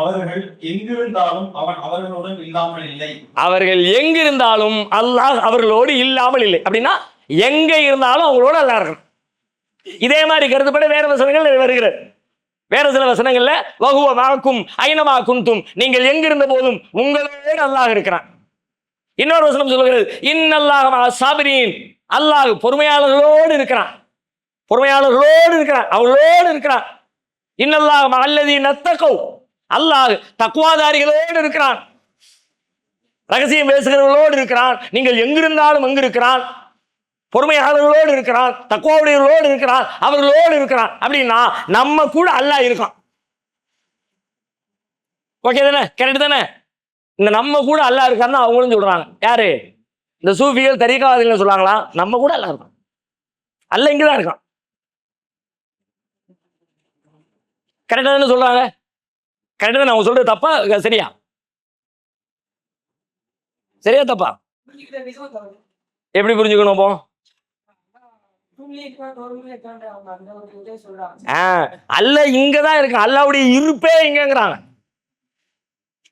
F: அவர்கள் எங்கிருந்தாலும் அவன் அவர்களுடன் இல்லாமல் இல்லை.
B: அவர்கள் எங்கிருந்தாலும் அல்லாஹ் அவர்களோடு இல்லாமல் இல்லை. அப்படின்னா எங்க இருந்தாலும் அவங்களோட அல்லாஹ் இருக்கணும். இதே மாதிரி கருத்துப்பட வேற வசனங்கள் வருகிறது. வேற சில வசனங்கள்ல வஹுவ மஅக்கும் ஐனமா குன்தும், நீங்கள் எங்கிருந்த போதும் உங்களோடு அல்லாஹ் இருக்கிறான். இன்னொரு வசனம் சொல்லுகிறது இன்னல்லாஹ மஅ ஸாபிரீன், அல்லாஹ் பொறுமையாளர்களோடு இருக்கிறான். பொறுமையாளர்களோடு இருக்கிறான், அவளோடு இருக்கிறான். இன்னல்லாஹ மஅல்லதீன தக்கவ், அல்லாஹ் தக்வாதாரிகளோடு இருக்கிறான், ரகசியம் பேசுகிறவர்களோடு இருக்கிறான். நீங்கள் எங்கிருந்தாலும் அங்கு இருக்கிறான், பொறுமையாளர்களோடு இருக்கிறான், தக்வாவுடையவர்களோடு இருக்கிறான், அவர்களோடு இருக்கிறான். அப்படின்னா நம்ம கூட அல்லாஹ் இருக்கான். ஓகே தானே, கரெக்ட் தானே? இந்த நம்ம கூட அல்லாஹ் இருக்கான்னு அவங்களும் சொல்றாங்க. யாரு? இந்த சூஃபிகள் தரீகாவாதிகள் சொல்றாங்களா? நம்ம கூட அல்லாஹ் இருக்கான், அல்லாஹ் இங்கதான் இருக்கான். கரெக்டா தானே சொல்றாங்க? கரெக்டா நான் சொல்றது தப்பா சரியா? சரியா தப்பா? எப்படி புரிஞ்சுக்கணும்? அப்போ அல்ல இங்கதான் இருக்கான், அல்லாவுடைய இருப்பே இங்கிறாங்க.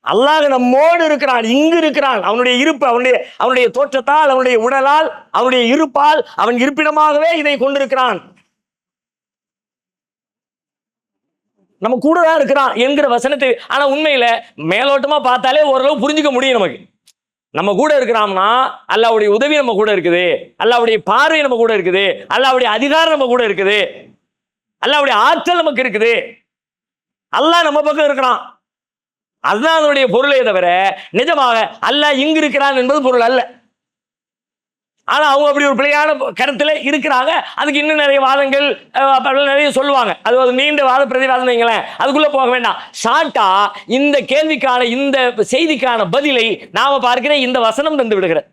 B: அல்லாஹ் நம்மோடு இருக்கிறான், இங்கு இருக்கிறான். அவனுடைய இருப்பு அவனுடைய தோற்றத்தால், அவனுடைய உடலால், அவனுடைய இருப்பால், அவன் இருப்பிடமாகவே இதை கொண்டிருக்கிறான். நம்ம கூட தான் இருக்கிறான் என்கிற வசனத்தை, ஆனா உண்மையில மேலோட்டமா பார்த்தாலே ஓரளவு புரிஞ்சுக்க முடியும் நமக்கு. நம்ம கூட இருக்கிறோம்னா அல்லாஹ்வுடைய உதவி நம்ம கூட இருக்குது, அல்லாஹ்வுடைய பார்வை நம்ம கூட இருக்குது, அல்லாஹ்வுடைய அதிகாரம் நம்ம கூட இருக்குது, அல்லாஹ்வுடைய ஆற்றல் நமக்கு இருக்குது, அல்லாஹ் நம்ம பக்கம் இருக்கிறான். அதுதான் அதனுடைய பொருளே தவிர நிஜமாக அல்லாஹ் இங்கு இருக்கிறான் என்பது பொருள் அல்ல. ஆனா அவங்க அப்படி ஒரு பிழையான கருத்துல இருக்கிறாங்க. அதுக்கு இன்னும் நிறைய வாதங்கள் நிறைய சொல்லுவாங்க. அது ஒரு நீண்ட வாத பிரதிவாதம் வைங்களேன், அதுக்குள்ள போக வேண்டாம். ஷார்ட்டா இந்த கேள்விக்கான இந்த செய்திக்கான பதிலை நாம பார்க்கிற இந்த வசனம் தந்து விடுகிற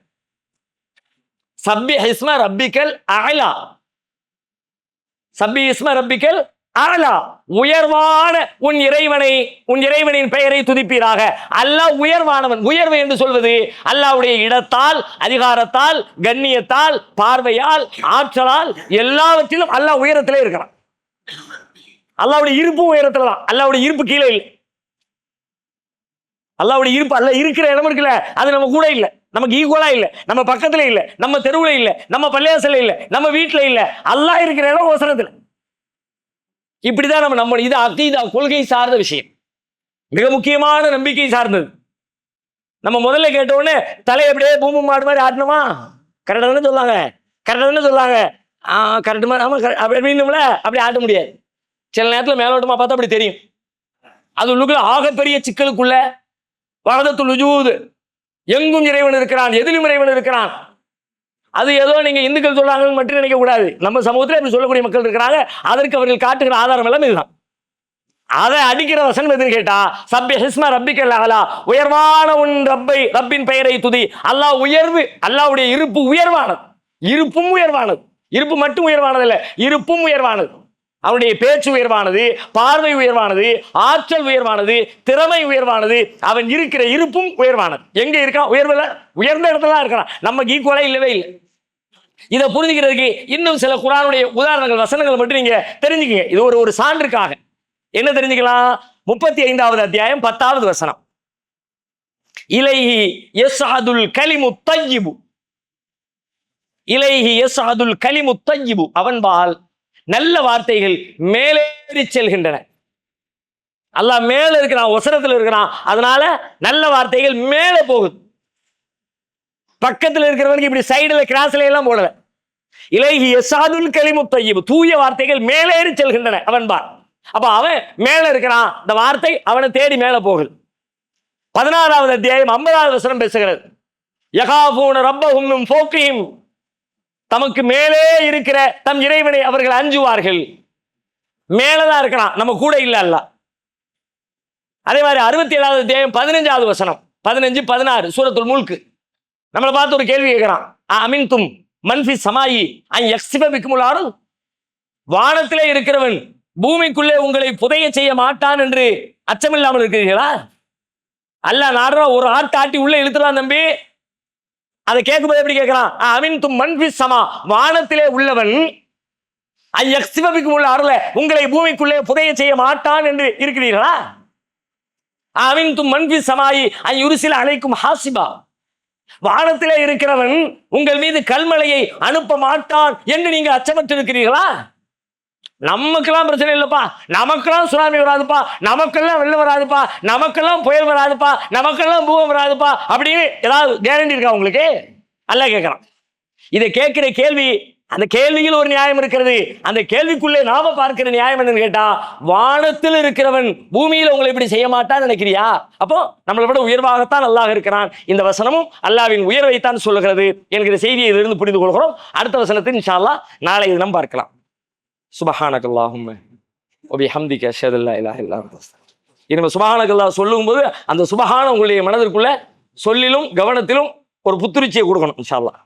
B: சப்பி இஸ்ம ரப்பிக்கல் அலா, சப்பி இஸ்ம ரப்பிக்கல் அலா, உயர்வான உன் இறைவனின் பெயரை துதிப்பீராக. அல்லாஹ் உயர்வானவன். உயர்வு என்று சொல்வது அல்லாஹ்வுடைய இடத்தால், அதிகாரத்தால், கண்ணியத்தால், பார்வையால், ஆற்றலால், எல்லாவற்றிலும் அல்லாஹ் உயரத்திலே இருக்கிறான். அல்லாஹ்வுடைய இருப்பு உயரத்துல தான், அல்லாஹ்வுடைய இருப்பு கீழே இல்லை. அல்லாஹ்வுடைய இருப்பு அல்ல இருக்கிற இடம் இருக்குல்ல, அது நம்ம கூட இல்லை, நமக்கு ஈக்குவலா இல்லை, நம்ம பக்கத்துல இல்லை, நம்ம தெருவுல இல்லை, நம்ம பள்ளியாசல இல்லை, நம்ம வீட்டுல இல்லை. அல்லாஹ் இருக்கிற இடம் வசனத்துல. இப்படிதான் நம்ம இது அகீதா கொள்கை சார்ந்த விஷயம், மிக முக்கியமான நம்பிக்கை சார்ந்தது. நம்ம முதல்ல கேட்ட உடனே தலையை அப்படியே பூமி மாடு மாதிரி ஆட்டணுமா? கரெக்டா தானே சொல்லாங்க, கரெக்டா தானே சொல்லாங்க. கரெக்ட் மாதிரி, ஆமா அப்படின்னும்ல, அப்படி ஆட்ட முடியாது. சில நேரத்தில் மேலோட்டமா பார்த்தா அப்படி தெரியும். அது உள்ளுக்குள்ள ஆகப்பெரிய சிக்கலுக்குள்ள வஹதத்துல் வஜூத், எங்கும் இறைவன் இருக்கிறான், எதிலும் இறைவன் இருக்கிறான். அது ஏதோ நீங்க இந்துக்கள் சொல்றாங்கன்னு மட்டும் நினைக்க கூடாது. நம்ம சமூகத்தில் இப்படி சொல்லக்கூடிய மக்கள் இருக்கிறாங்க. அதற்கு அவர்கள் காட்டுகிற ஆதாரம் எல்லாம் இதுதான். அதை அடிக்கிற வசனம் எதுன்னு கேட்டா சப்பி ஹிஸ்ம ரப்பிக்கல் அலா, உயர்வான உன் ரப்பின் பெயரை துதி. அல்லாஹ் உயர்வு, அல்லாஹ்வுடைய இருப்பு உயர்வானது, இருப்பும் உயர்வானது. இருப்பு மட்டும் உயர்வானது இல்லை, இருப்பும் உயர்வானது. அவனுடைய பேச்சு உயர்வானது, பார்வை உயர்வானது, ஆற்றல் உயர்வானது, திறமை உயர்வானது. அவன் இருக்கிற இருப்பும் உயர்வானது. எங்க இருக்கான்? உயர்ந்த இடத்துல இருக்கிறான். நமக்கு ஈக்குவலா இல்லவே இல்லை. இதை புரிஞ்சுக்கிறதுக்கு இன்னும் சில குர்ஆனுடைய உதாரணங்கள், வசனங்கள் மட்டும் நீங்க தெரிஞ்சுக்கங்க. இது ஒரு சான்றுக்காக. என்ன தெரிஞ்சுக்கலாம்? 35வது அத்தியாயம் 10வது வசனம். இலைஹி யஸ்அதுல் கலிமு தய்யிபு, இலைஹி யஸ்அதுல் கலிமு தய்யிபு, அவன்பால் நல்ல வார்த்தைகள் மேலேறி செல்கின்றன. அல்லாஹ் மேல இருக்கிறான், வசனத்தில் இருக்கிறான், அதனால நல்ல வார்த்தைகள் மேல போகுது. பக்கத்தில் இருக்கிறவனுக்கு இப்படி சைடுல கிராஸ்ல எல்லாம் போடல. இலைஹி யஸ்அதுல் கலிமு தய்யிபு, தூய வார்த்தைகள் மேலேறி செல்கின்றன அவன்பால். அப்ப அவன் மேல இருக்கிறான், இந்த வார்த்தை அவனை தேடி மேல போகுது. 16வது அத்தியாயம் 50வது வசனம் பேசுகிறது. யகாஃபூன ரப்பஹும் மின் ஃபௌகிஹிம், தமக்கு மேலே இருக்கிற தம் இறைவனை அவர்கள் அஞ்சுவார்கள். மேலதான் இருக்கிறான், நம்ம கூட இல்ல அல்லாஹ். அதே மாதிரி 67வது அத்தியாயம் 15வது வசனம், 15 16 சூரத்துல் முல்க். நம்மளை பார்த்து ஒரு கேள்வி கேட்கிறான், அமின் தும் மன்ஃபி சமாயி யக்ஸிபபிக்குமுல்லாரு, வானத்திலே இருக்கிறவன் பூமிக்குள்ளே உங்களை புதைய செய்ய மாட்டான் என்று அச்சமில்லாமல் இருக்கிறீர்களா? அல்லாஹ் நாடுற ஒரு ஆட்டு ஆட்டி உள்ள இழுத்துறான் தம்பி. அதை கேட்கும்போது எப்படி கேட்கிறான், அமின் தும் மன்ஃபி சமா, வானத்திலே உள்ளவன் யக்ஸிபபிக்குமுல்லாருல உங்களை பூமிக்குள்ளே புதைய செய்ய மாட்டான் என்று இருக்கிறீர்களா? அமின் தும் மன்ஃபி சமாயி யுர்சில அலைக்கும் ஹாசிபா, வானத்திலே இருக்கிறவன் உங்கள் மீது கல்மழையை அனுப்ப மாட்டான் என்று நீங்க அச்சமற்று இருக்கிறீர்களா? நமக்கெல்லாம் பிரச்சனை இல்லப்பா, நமக்கெல்லாம் சுனாமி வராதுப்பா, நமக்கெல்லாம் வெள்ளம் வராதுப்பா, நமக்கெல்லாம் புயல் வராதுப்பா, நமக்கெல்லாம் பூகம் வராதுப்பா அப்படின்னு ஏதாவது கேரண்டி இருக்கா உங்களுக்கு? அல்லாஹ் கேட்கறான். இதை கேட்கிற கேள்வி, அந்த கேள்வியில் ஒரு நியாயம் இருக்கிறது. அந்த கேள்விக்குள்ளே நாம பார்க்கிற நியாயம் என்னன்னு கேட்டா, வானத்தில் இருக்கிறவன் பூமியில உங்களை இப்படி செய்ய மாட்டான்னு நினைக்கிறியா? அப்போ நம்மளை விட உயர்வாகத்தான் அல்லாஹ் இருக்கிறான். இந்த வசனமும் அல்லாஹ்வின் உயர்வைத்தான் சொல்லுகிறது என்கிற செய்தியை இதிலிருந்து புரிந்து கொள்கிறோம். அடுத்த வசனத்தில் இன்ஷா அல்லாஹ் நாளை தினம் பார்க்கலாம். சுபஹானக்கல்லாஹும்ம வபிஹம்திக அஷ்ஹது அல்லா இலாஹ இல்லா அன்த அஸ்தக்ஃபிருக. நம்ம சுபஹானக்கல்லாஹ் சொல்லும்போது அந்த சுபஹான உங்களுடைய மனதிற்குள்ள சொல்லிலும் கவனத்திலும் ஒரு புத்துணர்ச்சியை கொடுக்கணும் இன்ஷா அல்லாஹ்.